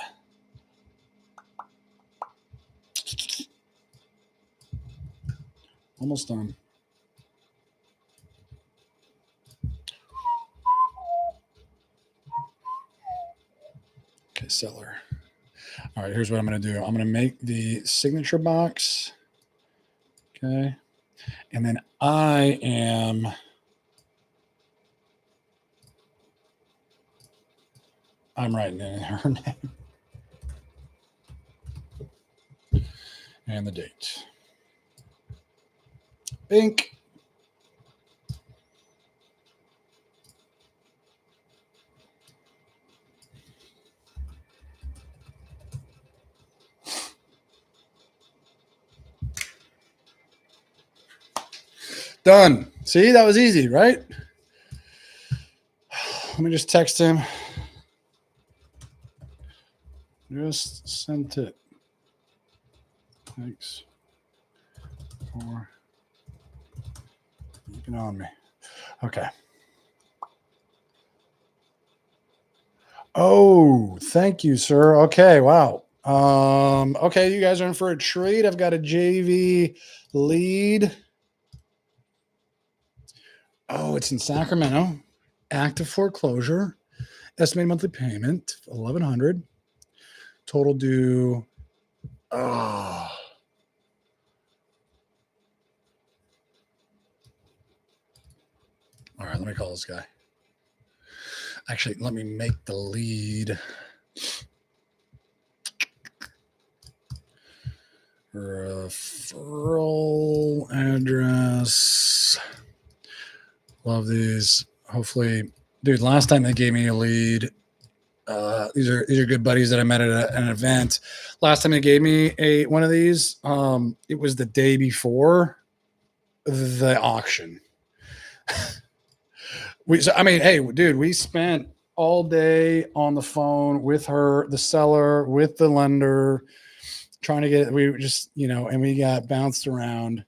Almost done. Okay, seller. All right, here's what I'm going to do. I'm going to make the signature box. Okay. And then I'm writing in her name and the date. Bink. Done. See, that was easy, right? Let me just text him. Just sent it. Thanks for keeping on me. Okay. Oh, thank you, sir. Okay, wow. Okay, you guys are in for a treat. I've got a JV lead. Oh, it's in Sacramento. Active foreclosure. Estimated monthly payment $1,100. Total due. Oh. All right, let me call this guy. Actually, let me make the lead. Referral address. Love these. Hopefully, dude. Last time they gave me a lead. These are good buddies that I met at an event. Last time they gave me one of these, it was the day before the auction. Hey, dude, we spent all day on the phone with her, the seller, with the lender, trying to get. We just, and we got bounced around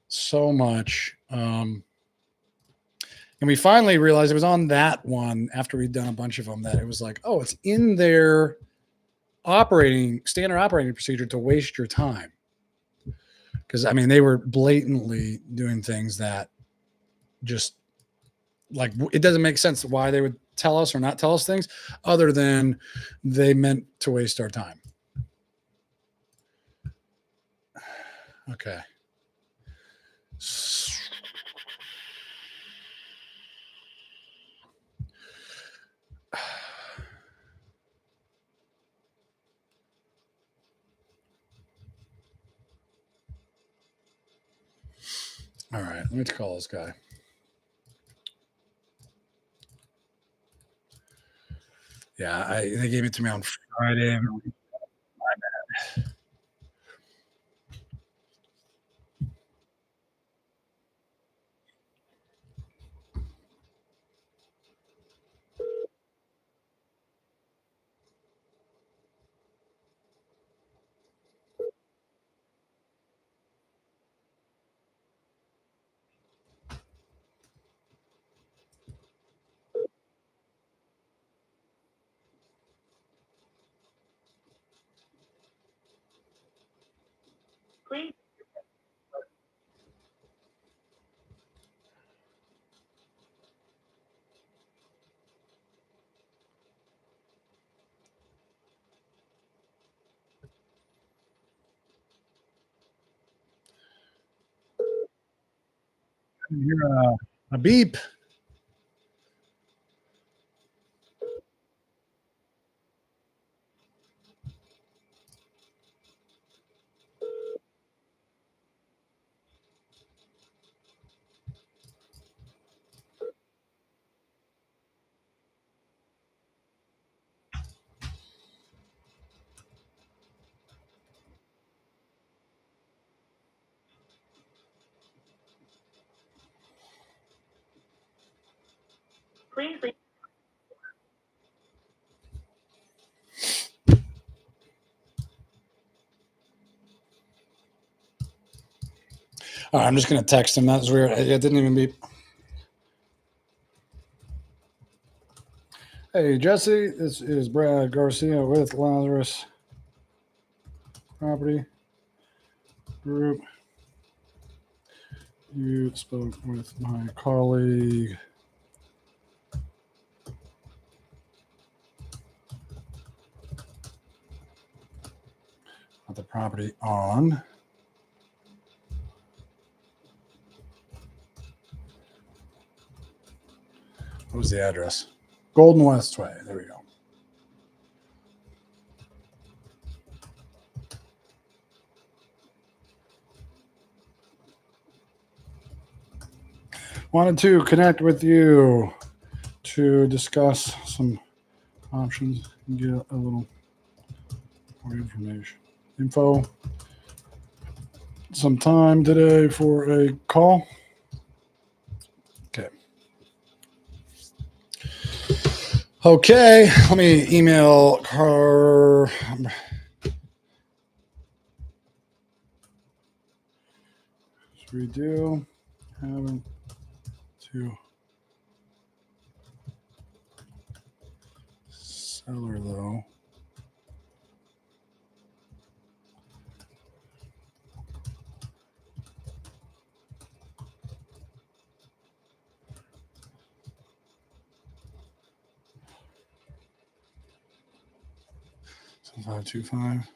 so much. And we finally realized it was on that one after we'd done a bunch of them that it was like, oh, it's in their standard operating procedure to waste your time. Because they were blatantly doing things that just like, it doesn't make sense why they would tell us or not tell us things other than they meant to waste our time. Okay. All right, let me call this guy. Yeah, they gave it to me on Friday. My bad. Please. I hear a beep. Please leave. All right, I'm just going to text him. That's weird. It didn't even beep. Hey, Jesse, this is Brad Garcia with Lazarus Property Group. You spoke with my colleague at the property on what was the address? Golden West Way. There we go. Wanted to connect with you to discuss some options and get a little more information. Some time today for a call. Okay. Okay, let me email her. We do haven't to seller though. So 525.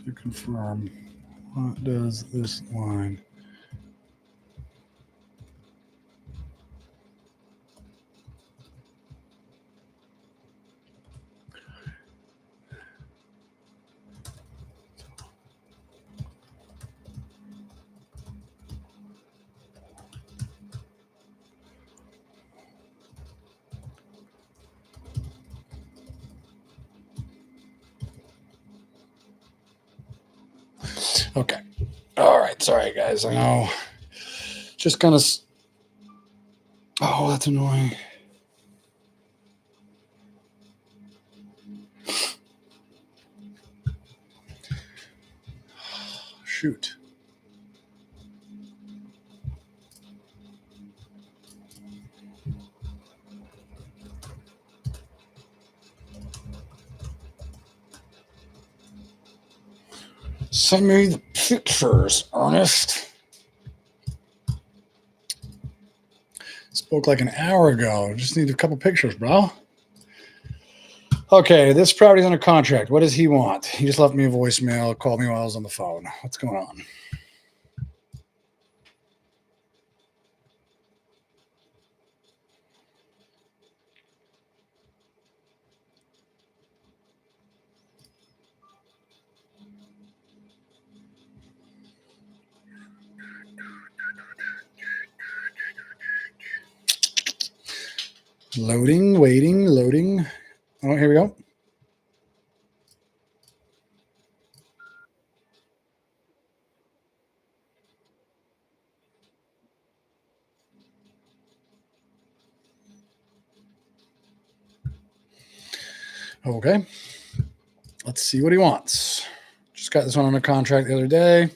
To confirm, what does this line? Okay. All right. Sorry, guys. I know. Just kind of. Oh, that's annoying. Shoot. Send me the pictures, Ernest. Spoke like an hour ago. Just need a couple pictures, bro. Okay, this property's under contract. What does he want? He just left me a voicemail, called me while I was on the phone. What's going on? Loading, waiting, loading. Oh, here we go. Okay. Let's see what he wants. Just got this one under contract the other day.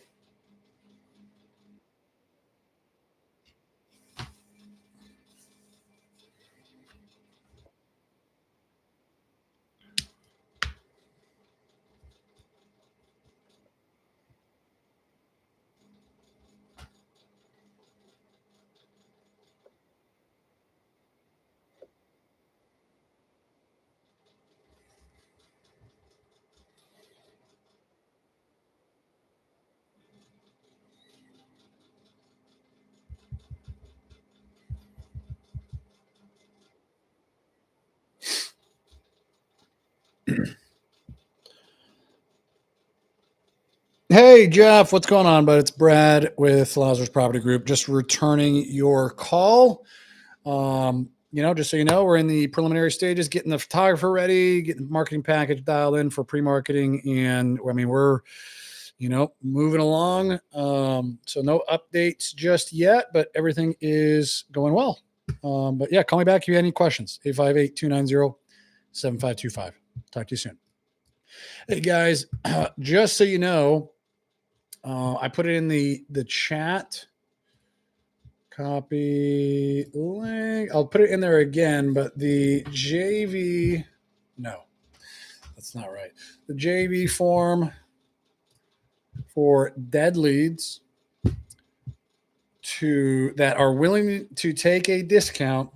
Hey, Jeff, what's going on, bud? It's Brad with Lazarus Property Group. Just returning your call. Just so you know, we're in the preliminary stages, getting the photographer ready, getting the marketing package dialed in for pre-marketing. And I mean, we're, moving along. So no updates just yet, but everything is going well. But yeah, call me back if you have any questions. 858-290-7525. Talk to you soon. Hey guys, just so you know, I put it in the chat. Copy link. I'll put it in there again, but the JV, no, that's not right. The JV form for dead leads that are willing to take a discount,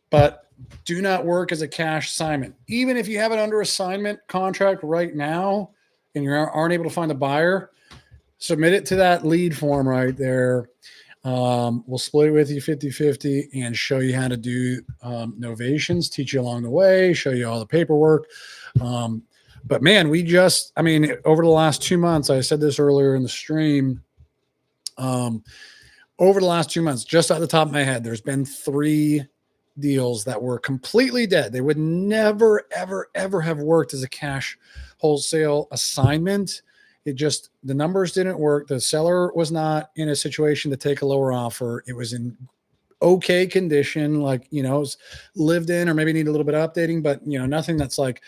but do not work as a cash assignment. Even if you have it under assignment contract right now and you aren't able to find a buyer, submit it to that lead form right there. We'll split it with you 50-50 and show you how to do novations, teach you along the way, show you all the paperwork. But man, over the last 2 months, I said this earlier in the stream, over the last 2 months, just at the top of my head, there's been 3 deals that were completely dead. They would never, ever, ever have worked as a cash wholesale assignment. The numbers didn't work. The seller was not in a situation to take a lower offer. It was in okay condition, like, it's lived in or maybe need a little bit of updating, but nothing that's like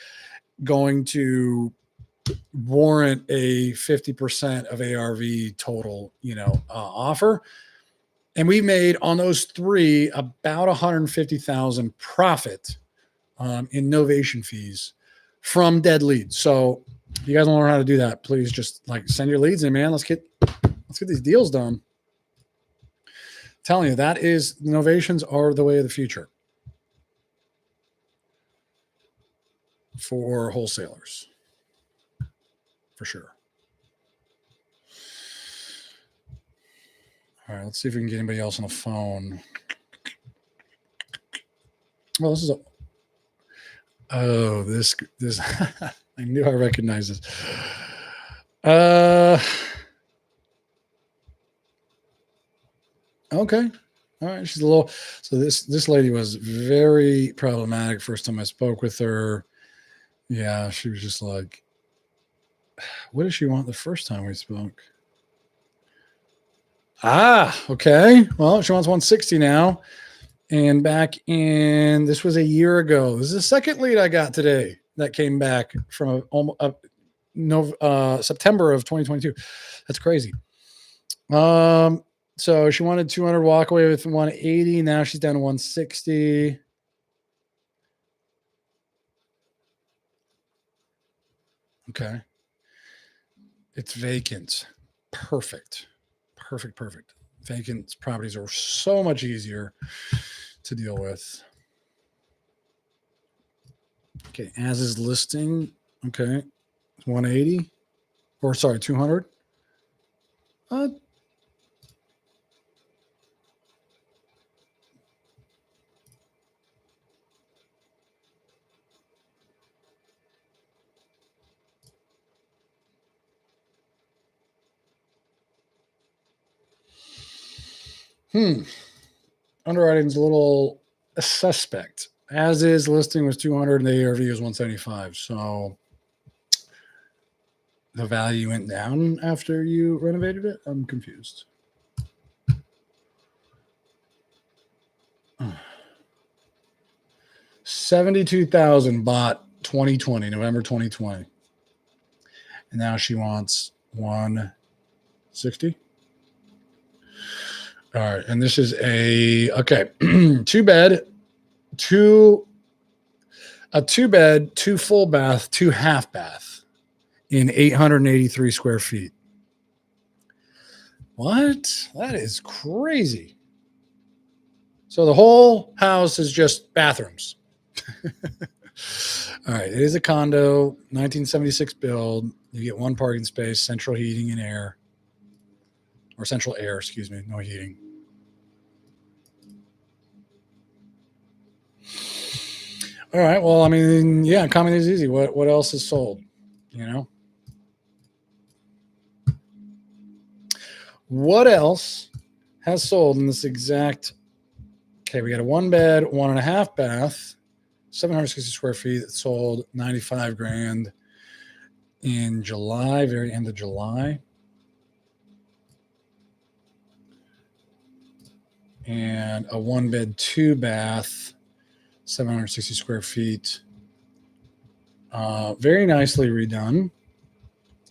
going to warrant a 50% of ARV total, offer. And we made on those 3 about 150,000 profit in novation fees from dead leads. So if you guys want to learn how to do that, please just send your leads in, man. Let's get these deals done. I'm telling you, novations are the way of the future for wholesalers, for sure. All right, let's see if we can get anybody else on the phone. Well, this I knew I recognized this. Okay. All right. She's a little, so this lady was very problematic. First time I spoke with her. Yeah. She was just like, what did she want the first time we spoke? Okay. Well, she wants 160 now. And this was a year ago. This is the second lead I got today that came back from September of 2022. That's crazy. So she wanted 200, walk away with 180. Now she's down to 160. Okay. It's vacant. Perfect. Vacant properties are so much easier to deal with. Okay, as is listing. Okay, 180, or sorry, 200. Underwriting's a little suspect. As is listing was 200 and the ARV was 175. So the value went down after you renovated it? I'm confused. $72,000 bought 2020, November 2020. And now she wants 160. All right. And this is a 2-bed, 2 full bath, 2 half bath in 883 square feet. What? That is crazy. So the whole house is just bathrooms. All right. It is a condo, 1976 build. You get 1 parking space, central heating and air. Or central air, excuse me, no heating. All right. Well, I mean, yeah, comment is easy. What else is sold? What else has sold in this exact? Okay, we got a 1-bed, 1.5 bath, 760 square feet that sold 95 grand in July, very end of July. And a 1-bed, 2-bath, 760 square feet. Very nicely redone.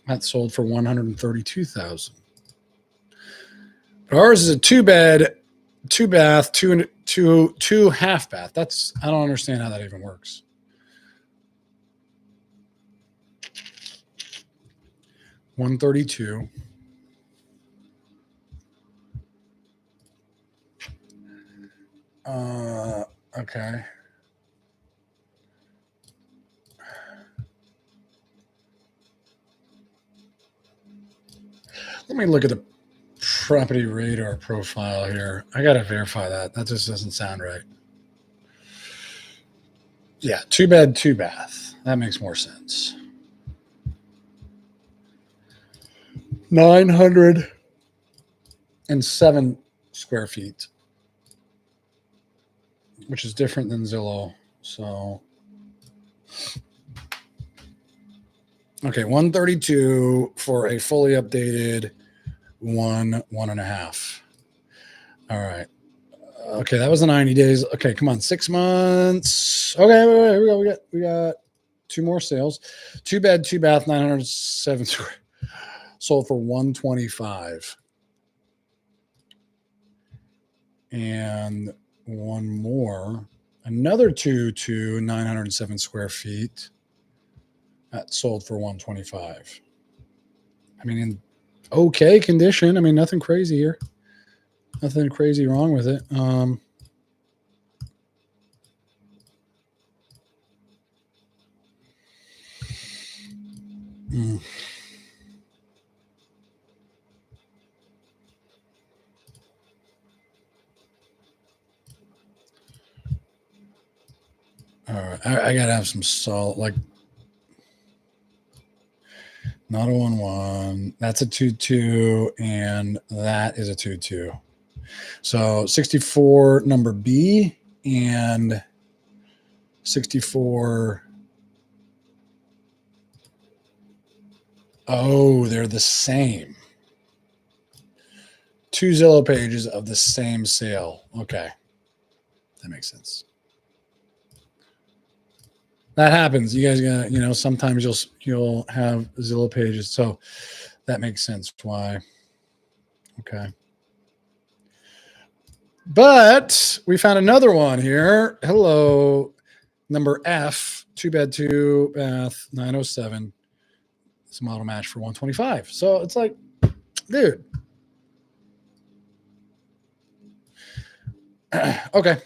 That sold for $132,000. Ours is a 2-bed, 2-bath, 2 half bath. I don't understand how that even works. $132,000. Okay. Let me look at the property radar profile here. I got to verify that. That just doesn't sound right. Yeah, 2 bed, 2 bath. That makes more sense. 907 square feet, which is different than Zillow. So, okay, 132 for a fully updated 1.5. All right. Okay, that was the 90 days. Okay, come on, 6 months. Okay, wait, here we go. We got 2 more sales. 2 bed, 2 bath, 907 square. Sold for 125. And one more, another 907 square feet. That sold for 125. I mean, in okay condition. I mean, nothing crazy here. Nothing crazy wrong with it. All right, I gotta have some salt, like not a 1-1. That's a 2-2, and that is a 2-2. So 64 number B and 64. Oh, they're the same. 2 Zillow pages of the same sale. Okay, that makes sense. That happens. You guys gonna, sometimes you'll have Zillow pages, so that makes sense why. Okay. But we found another one here. Hello, number F, 2 bed, 2 bath, 907. It's a model match for 125. So it's like, dude. Okay.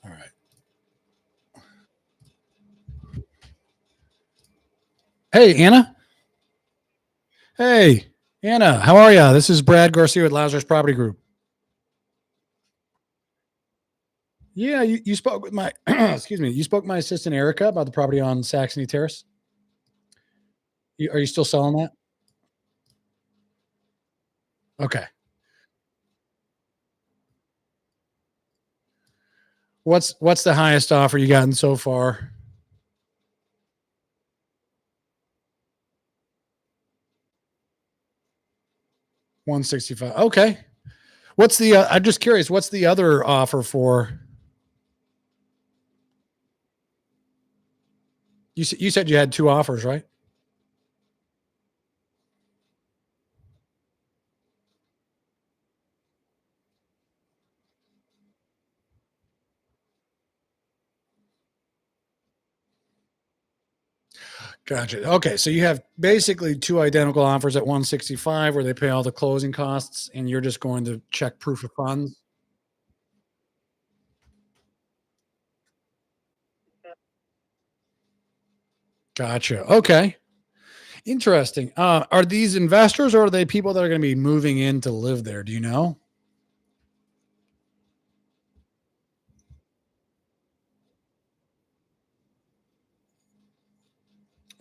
All right. Hey, Anna. Hey, Anna. How are you? This is Brad Garcia with Lazarus Property Group. Yeah, you spoke with my excuse me. You spoke with my assistant Erica about the property on Saxony Terrace. Are you still selling that? Okay. What's the highest offer you gotten so far? 165. Okay. What's the I'm just curious, what's the other offer for? You said you had 2 offers, right? Gotcha. Okay, so you have basically 2 identical offers at 165 where they pay all the closing costs and you're just going to check proof of funds. Gotcha. Okay. Interesting. Are these investors or are they people that are going to be moving in to live there? Do you know?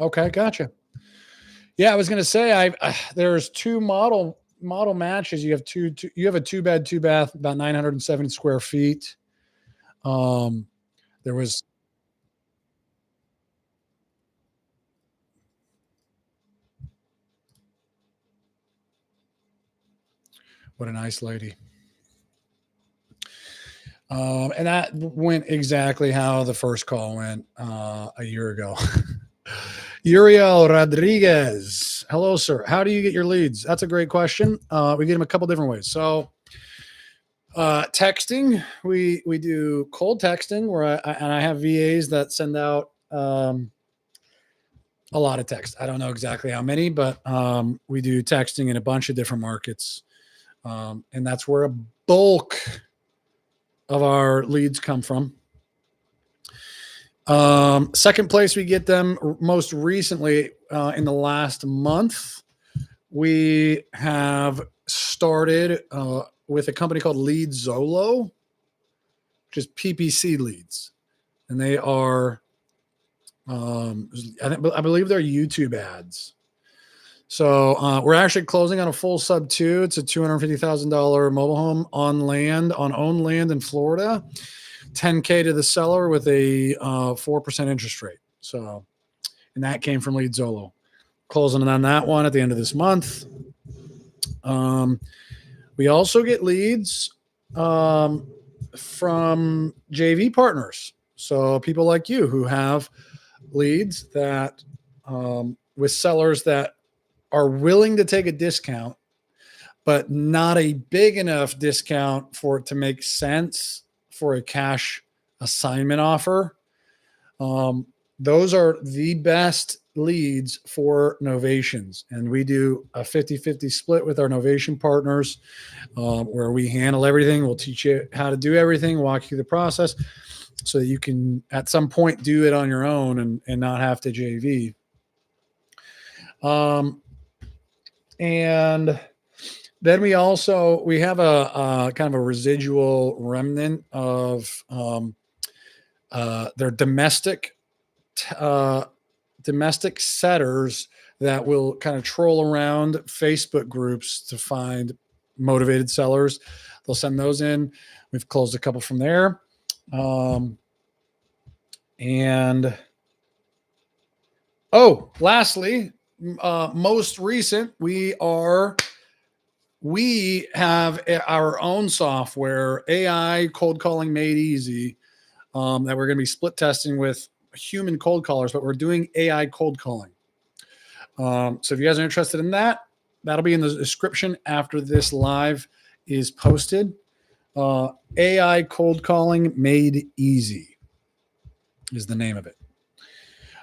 Okay, gotcha. Yeah, I was going to say there's 2 model matches. You have you have a 2 bed, 2 bath, about 970 square feet. Um, there was what a nice lady. And that went exactly how the first call went a year ago. Uriel Rodriguez. Hello, sir. How do you get your leads? That's a great question. We get them a couple different ways. So, texting, we do cold texting where I have VAs that send out a lot of text. I don't know exactly how many, but we do texting in a bunch of different markets, and that's where a bulk of our leads come from. Second place we get them most recently in the last month. We have started with a company called Lead Zolo, which is PPC leads, and they are, I believe they're YouTube ads. So we're actually closing on a full sub two. It's a $250,000 mobile home on owned land in Florida. $10K to the seller with a 4% interest rate. So, and that came from Lead Zolo. Closing on that one at the end of this month. We also get leads from JV partners. So people like you who have leads that with sellers that are willing to take a discount, but not a big enough discount for it to make sense for a cash assignment offer. Those are the best leads for Novations. And we do a 50-50 split with our Novation partners where we handle everything. We'll teach you how to do everything, walk you through the process so that you can at some point do it on your own and not have to JV. And then we have a kind of a residual remnant of their domestic setters that will kind of troll around Facebook groups to find motivated sellers. They'll send those in. We've closed a couple from there. Lastly, most recent, we have our own software, AI cold calling made easy, that we're going to be split testing with human cold callers, but we're doing AI cold calling. So if you guys are interested in that, that'll be in the description after this live is posted. AI cold calling made easy is the name of it.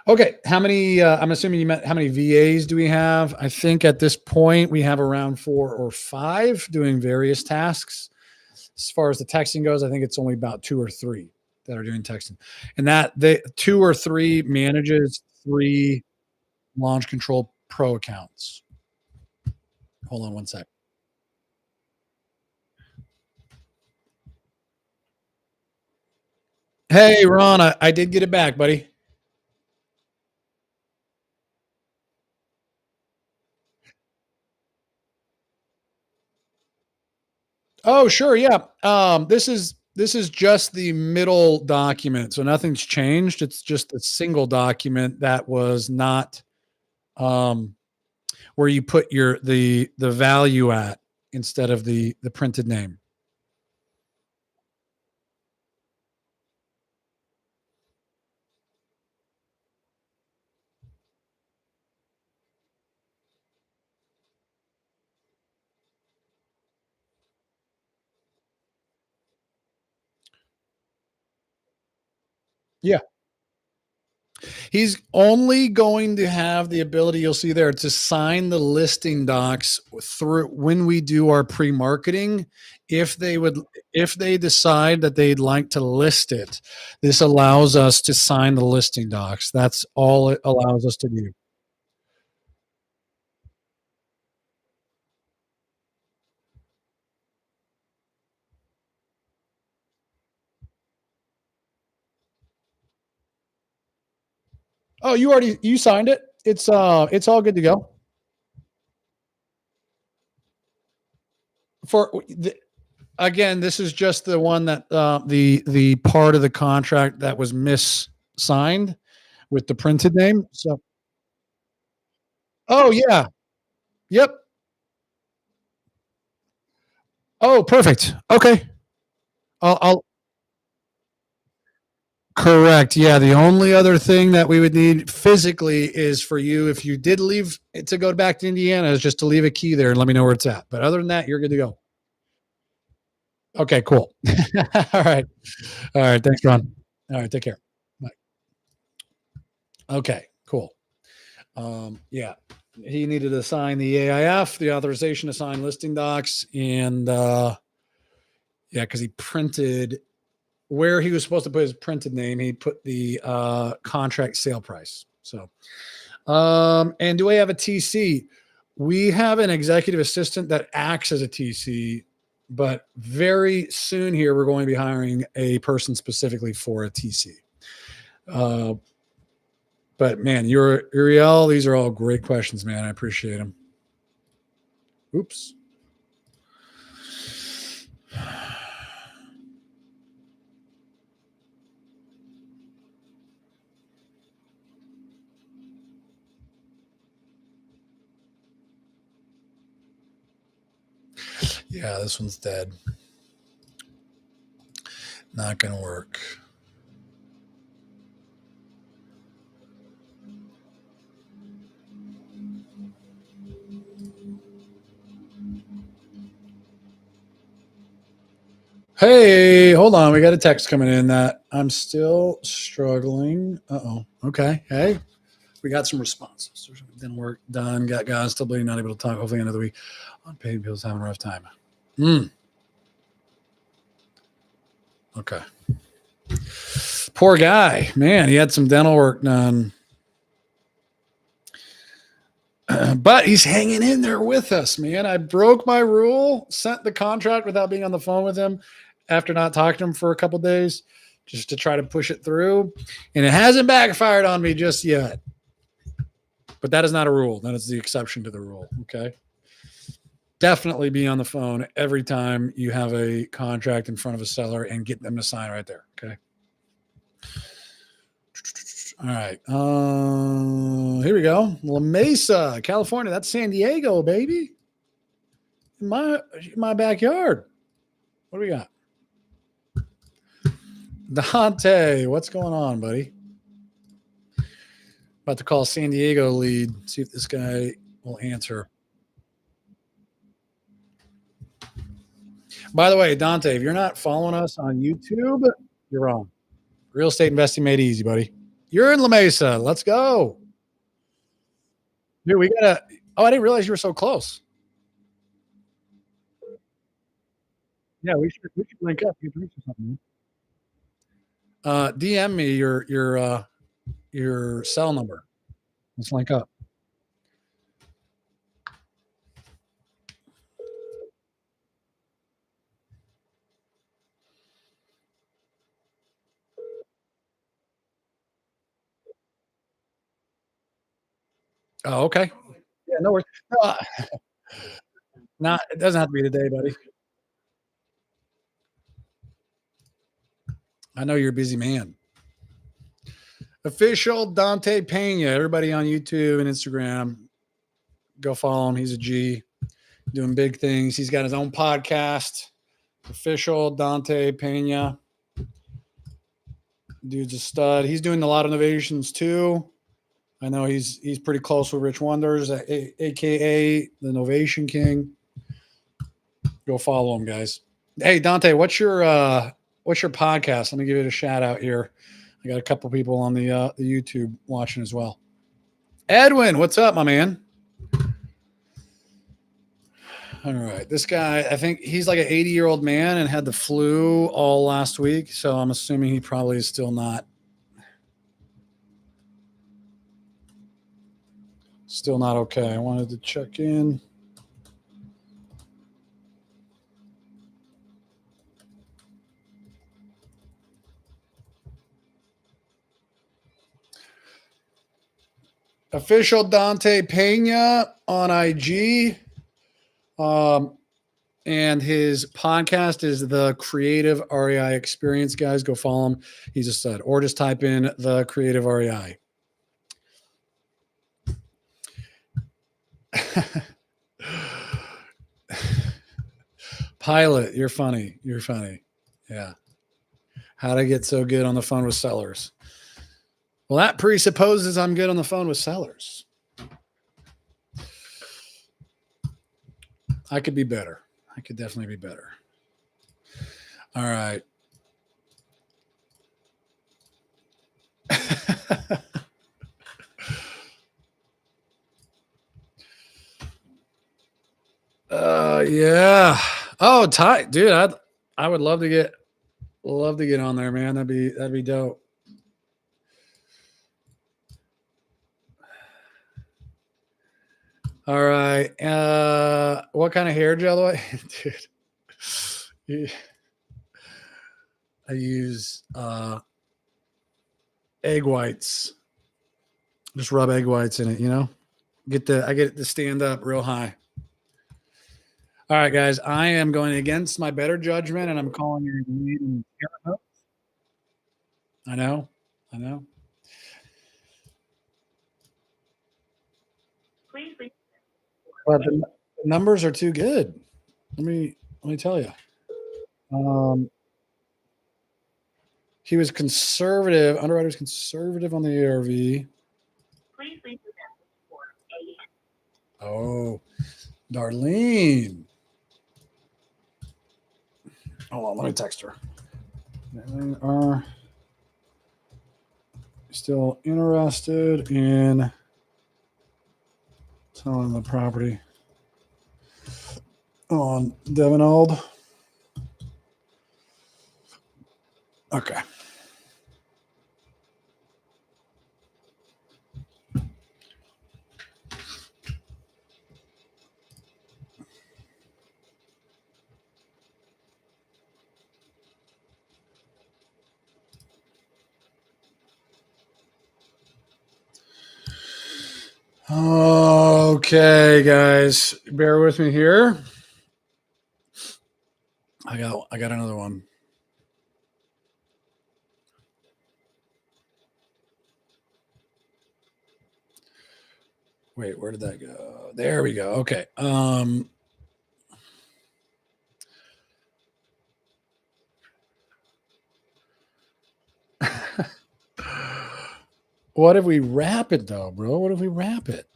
Okay, how many? I'm assuming you meant how many VAs do we have? I think at this point we have around 4 or 5 doing various tasks. As far as the texting goes, I think it's only about 2 or 3 that are doing texting, and that the 2 or 3 manages 3 Launch Control Pro accounts. Hold on one sec. Hey, Ron, I did get it back, buddy. Oh, sure, yeah. This is just the middle document, so nothing's changed. It's just a single document that was not where you put the value at instead of the printed name. Yeah. He's only going to have the ability, you'll see there, to sign the listing docs through when we do our pre-marketing. If they decide that they'd like to list it, this allows us to sign the listing docs. That's all it allows us to do. Oh, you signed it. It's all good to go. For the, Again, this is just the one that the part of the contract that was missigned with the printed name. So, oh yeah, yep. Oh, perfect. Okay, I'll Correct. Yeah. The only other thing that we would need physically is for you, if you did leave to go back to Indiana, is just to leave a key there and let me know where it's at. But other than that, you're good to go. Okay, cool. All right. All right. Thanks, Ron. All right. Take care. Bye. Okay, cool. Yeah. He needed to sign the AIF, the authorization to sign listing docs, and yeah, because he printed where he was supposed to put his printed name, he put the contract sale price. So, and do I have a TC? We have an executive assistant that acts as a TC, but very soon here we're going to be hiring a person specifically for a TC. Uh, but man, Uriel, these are all great questions, man. I appreciate them. Oops. Yeah, this one's dead. Not going to work. Hey, hold on. We got a text coming in that I'm still struggling. Uh-oh. Okay. Hey, we got some responses. Didn't work. Done. Got guys still bleeding, not able to talk. Hopefully end of the week. Unpaid bills having a rough time. Okay. Poor guy. Man, he had some dental work done. But he's hanging in there with us, man. I broke my rule, sent the contract without being on the phone with him after not talking to him for a couple days, just to try to push it through. And it hasn't backfired on me just yet. But that is not a rule. That is the exception to the rule. Okay. Definitely be on the phone every time you have a contract in front of a seller and get them to sign right there. Okay. All right. Here we go. La Mesa, California. That's San Diego, baby. In my backyard. What do we got? Dante, what's going on, buddy? About to call San Diego lead. See if this guy will answer. By the way, Dante, if you're not following us on YouTube, you're wrong. Real estate investing made easy, buddy. You're in La Mesa. Let's go. Dude, we gotta. Oh, I didn't realize you were so close. Yeah, we should link up. Get drinks or something. DM me your cell number. Let's link up. Oh, okay. Yeah, no worries. No, not it doesn't have to be today, buddy. I know you're a busy man. Official Dante Pena. Everybody on YouTube and Instagram, go follow him. He's a G, doing big things. He's got his own podcast. Official Dante Pena. Dude's a stud. He's doing a lot of innovations too. I know he's pretty close with Rich Wonders, aka the Novation King. Go follow him, guys. Hey Dante, what's your podcast? Let me give it a shout out here. I got a couple people on the YouTube watching as well. Edwin, what's up, my man? All right. This guy, I think he's like an 80-year-old man and had the flu all last week. So I'm assuming he probably is still not okay. I wanted to check in. Official Dante Pena on IG. And his podcast is the Creative REI Experience, guys. Go follow him. He's a stud. Or just type in the Creative REI. Pilot, you're funny. You're funny. Yeah. How to get so good on the phone with sellers. Well, that presupposes I'm good on the phone with sellers. I could be better. I could definitely be better. All right. Yeah. Oh, Ty, dude, I would love to get on there, man. That'd be dope. All right. What kind of hair gel do I dude? I use egg whites. Just rub egg whites in it, you know? I get it to stand up real high. All right, guys. I am going against my better judgment, and I'm calling your lead. I know. Please leave. But the numbers are too good. Let me tell you. He was conservative. Underwriter's conservative on the ARV. Please leave your message for a. Oh, Darlene. Hold on, let me text her. Are still interested in selling the property on Devonald. Okay. Okay, guys, bear with me here. I got another one. Wait, where did that go? There we go. Okay. What if we wrap it though, bro? What if we wrap it?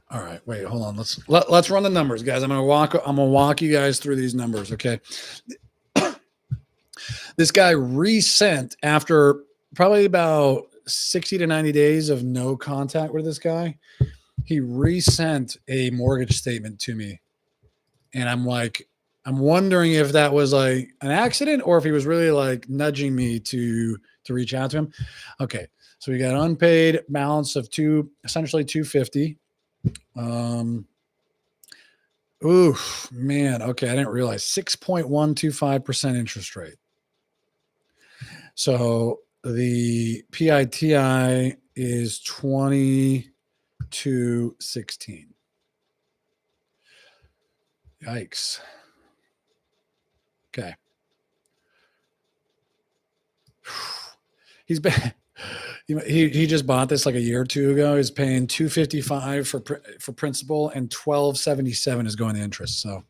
All right, wait, hold on. Let's run the numbers, guys. I'm gonna walk you guys through these numbers, okay? This guy resent after probably about 60 to 90 days of no contact with this guy. He resent a mortgage statement to me. And I'm wondering if that was like an accident or if he was really like nudging me to reach out to him. Okay. So we got unpaid balance of essentially 250. Oof, man. Okay. I didn't realize 6.125% interest rate. So the PITI is 2216. Yikes. Okay. He's been he just bought this like a year or two ago. He's paying $255 for principal and $1277 is going to interest. So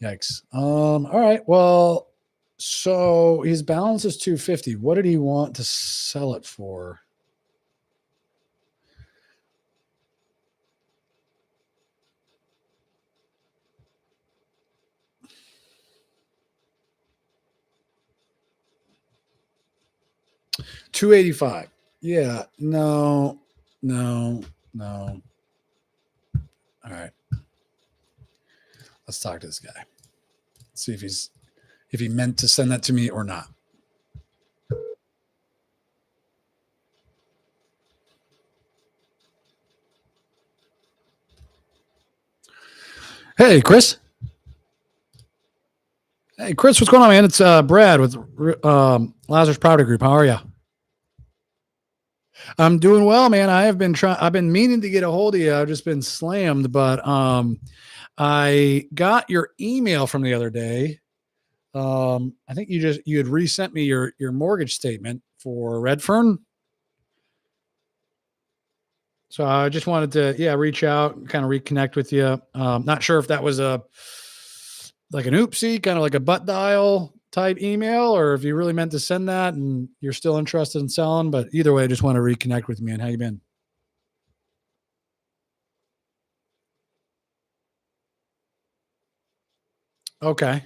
yikes. All right. Well, so his balance is 250. What did he want to sell it for? $285. Yeah. No. All right. Let's talk to this guy. See if he meant to send that to me or not. Hey, Chris. Hey, Chris, what's going on, man? It's Brad with Lazarus Property Group. How are you? I'm doing well, man. I've been meaning to get a hold of you. I've just been slammed, but I got your email from the other day. I think you had resent me your mortgage statement for Redfern. So I just wanted to, yeah, reach out and kind of reconnect with you. Not sure if that was a like an oopsie, kind of like a butt dial type email, or if you really meant to send that and you're still interested in selling. But either way, I just want to reconnect with me. And how you been? Okay.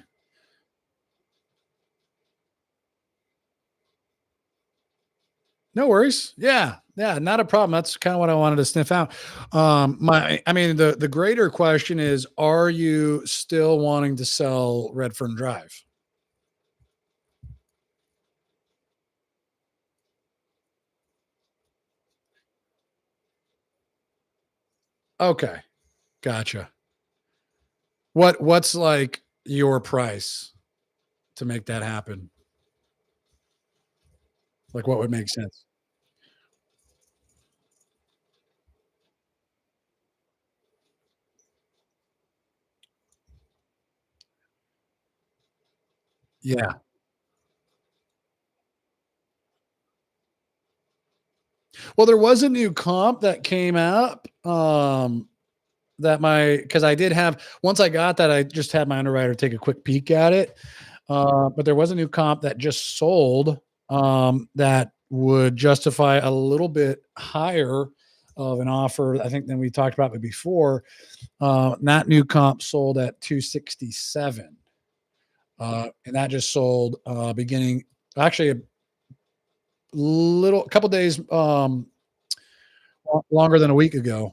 No worries. Yeah. Yeah. Not a problem. That's kind of what I wanted to sniff out. I mean, the greater question is, are you still wanting to sell Redfern Drive? Okay. Gotcha. What's like your price to make that happen? Like what would make sense? Yeah. Well, there was a new comp that came out, that my because I did have once I got that, I just had my underwriter take a quick peek at it. But there was a new comp that just sold, that would justify a little bit higher of an offer, I think, than we talked about it before. That new comp sold at 267. And that just sold, beginning actually a couple days, longer than a week ago.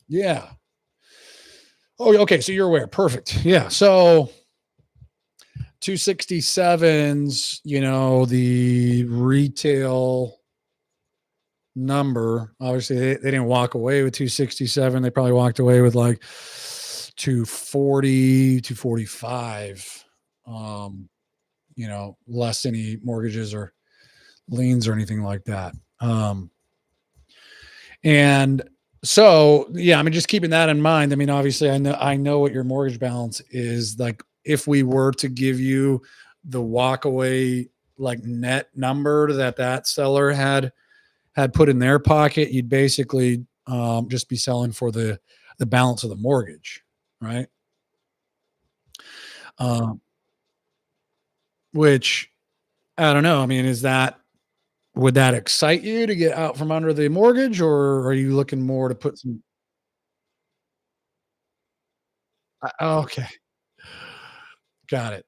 Yeah. Oh, okay. So you're aware. Perfect. Yeah. So 267s, the retail number, obviously they didn't walk away with 267. They probably walked away with like 240, 245. Less any mortgages or liens or anything like that. And so, yeah, I mean, just keeping that in mind. I mean, obviously, I know what your mortgage balance is. Like, if we were to give you the walkaway like net number that seller had put in their pocket, you'd basically, just be selling for the balance of the mortgage, right? Um, which I don't know. I mean, would that excite you to get out from under the mortgage, or are you looking more to put some? Okay, got it.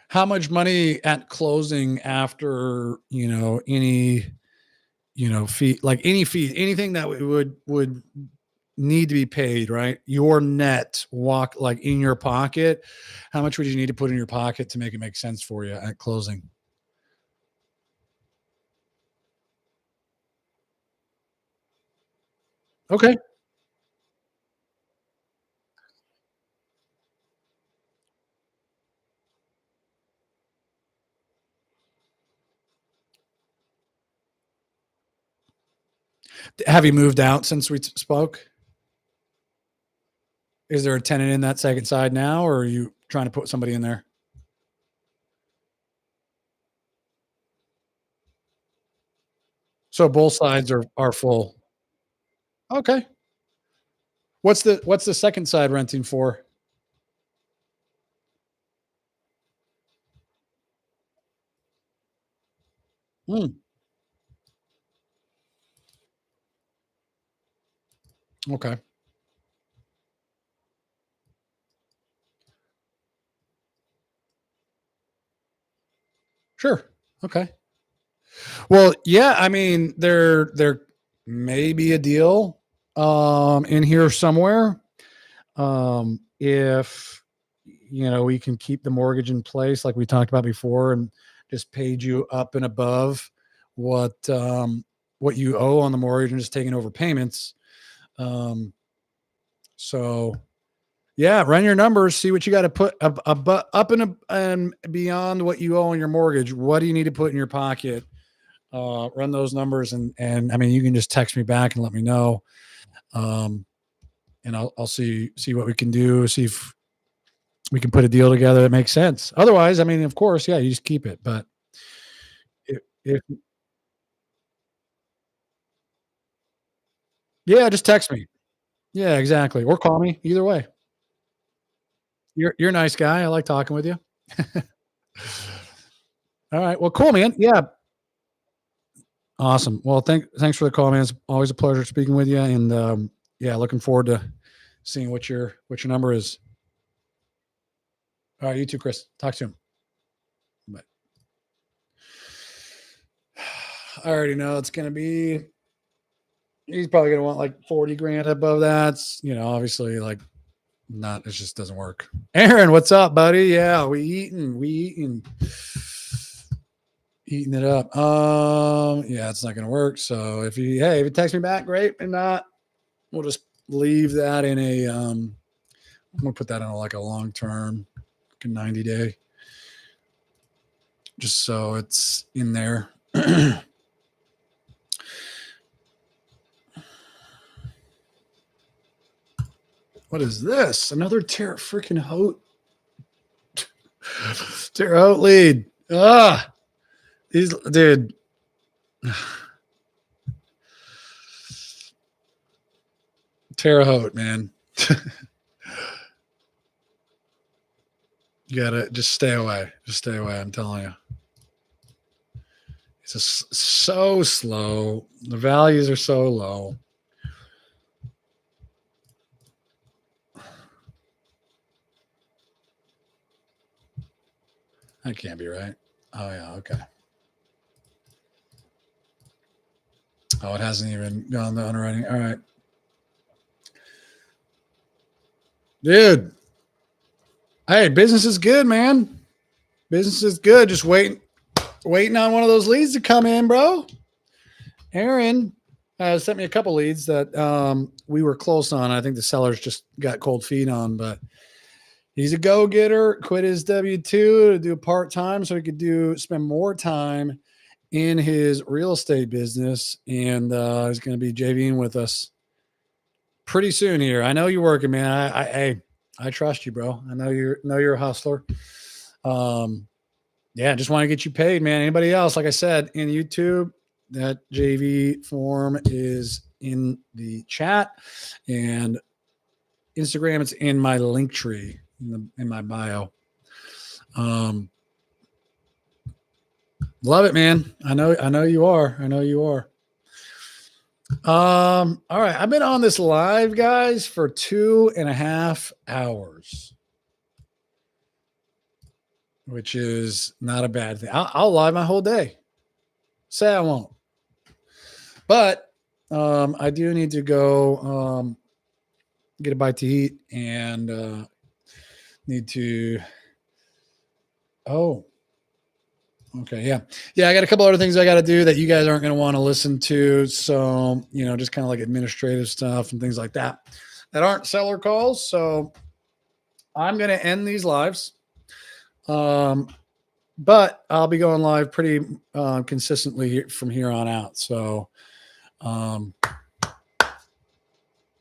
How much money at closing after, any, fee, like any fee, anything that would need to be paid, right? Your net walk like in your pocket. How much would you need to put in your pocket to make it make sense for you at closing? Okay. Have you moved out since we spoke? Is there a tenant in that second side now, or are you trying to put somebody in there? So both sides are full. Okay. What's the second side renting for? Hmm. Okay. Sure. Okay. Well, yeah, I mean, there may be a deal in here somewhere. If we can keep the mortgage in place like we talked about before and just paid you up and above what you owe on the mortgage and just taking over payments. Um, so yeah, run your numbers, see what you got to put up and beyond what you owe on your mortgage. What do you need to put in your pocket? Run those numbers, and I mean, you can just text me back and let me know. And I'll see what we can do. See if we can put a deal together that makes sense. Otherwise, I mean, of course, yeah, you just keep it. But if yeah, just text me. Yeah, exactly. Or call me. Either way. You're a nice guy. I like talking with you. All right. Well, cool, man. Yeah. Awesome. Well, thanks for the call, man. It's always a pleasure speaking with you. And yeah, looking forward to seeing what your number is. All right, you too, Chris. Talk soon. Bye. I already know it's gonna be. He's probably gonna want like 40 grand above that. Obviously, like not. It just doesn't work. Aaron, what's up, buddy? Yeah, we eating it up. Yeah, it's not gonna work. So if you text me back, great. If not, we'll just leave that in a. I'm gonna put that in like a long term, like a 90-day, just so it's in there. What is this? Another Terre freaking Haute. Terre Haute lead. These dude. Terre Haute, man. You gotta just stay away. Just stay away. I'm telling you. It's just so slow. The values are so low. That can't be right. Oh yeah, okay. Oh, it hasn't even gone to underwriting. All right. Dude. Hey, business is good, man. Business is good. Just waiting on one of those leads to come in, bro. Aaron sent me a couple leads that we were close on. I think the sellers just got cold feet on, but he's a go-getter. Quit his W-2 to do part-time so he could spend more time in his real estate business, and he's going to be JVing with us pretty soon here. I know you're working, man. I trust you, bro. I know you're a hustler. Yeah, just want to get you paid, man. Anybody else, like I said, in YouTube, that JV form is in the chat, and Instagram, it's in my link tree in my bio. Love it, man. I know you are. I know you are. All right. I've been on this live, guys, for 2.5 hours, which is not a bad thing. I'll live my whole day. Say I won't, but I do need to go get a bite to eat and need to. Oh, okay. Yeah. I got a couple other things I got to do that you guys aren't going to want to listen to. So, just kind of like administrative stuff and things like that aren't seller calls. So I'm going to end these lives. But I'll be going live pretty consistently from here on out. So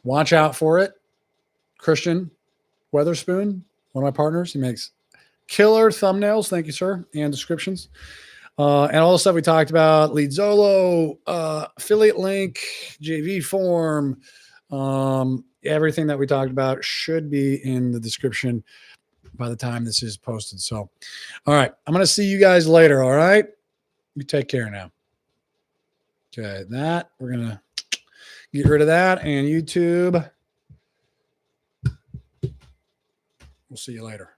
watch out for it. Christian Weatherspoon, one of my partners, he makes killer thumbnails. Thank you, sir. And descriptions. And all the stuff we talked about, Lead Zolo, affiliate link, JV form, everything that we talked about should be in the description by the time this is posted. So, all right, I'm going to see you guys later. All right. You take care now. Okay. We're going to get rid of that, and YouTube. We'll see you later.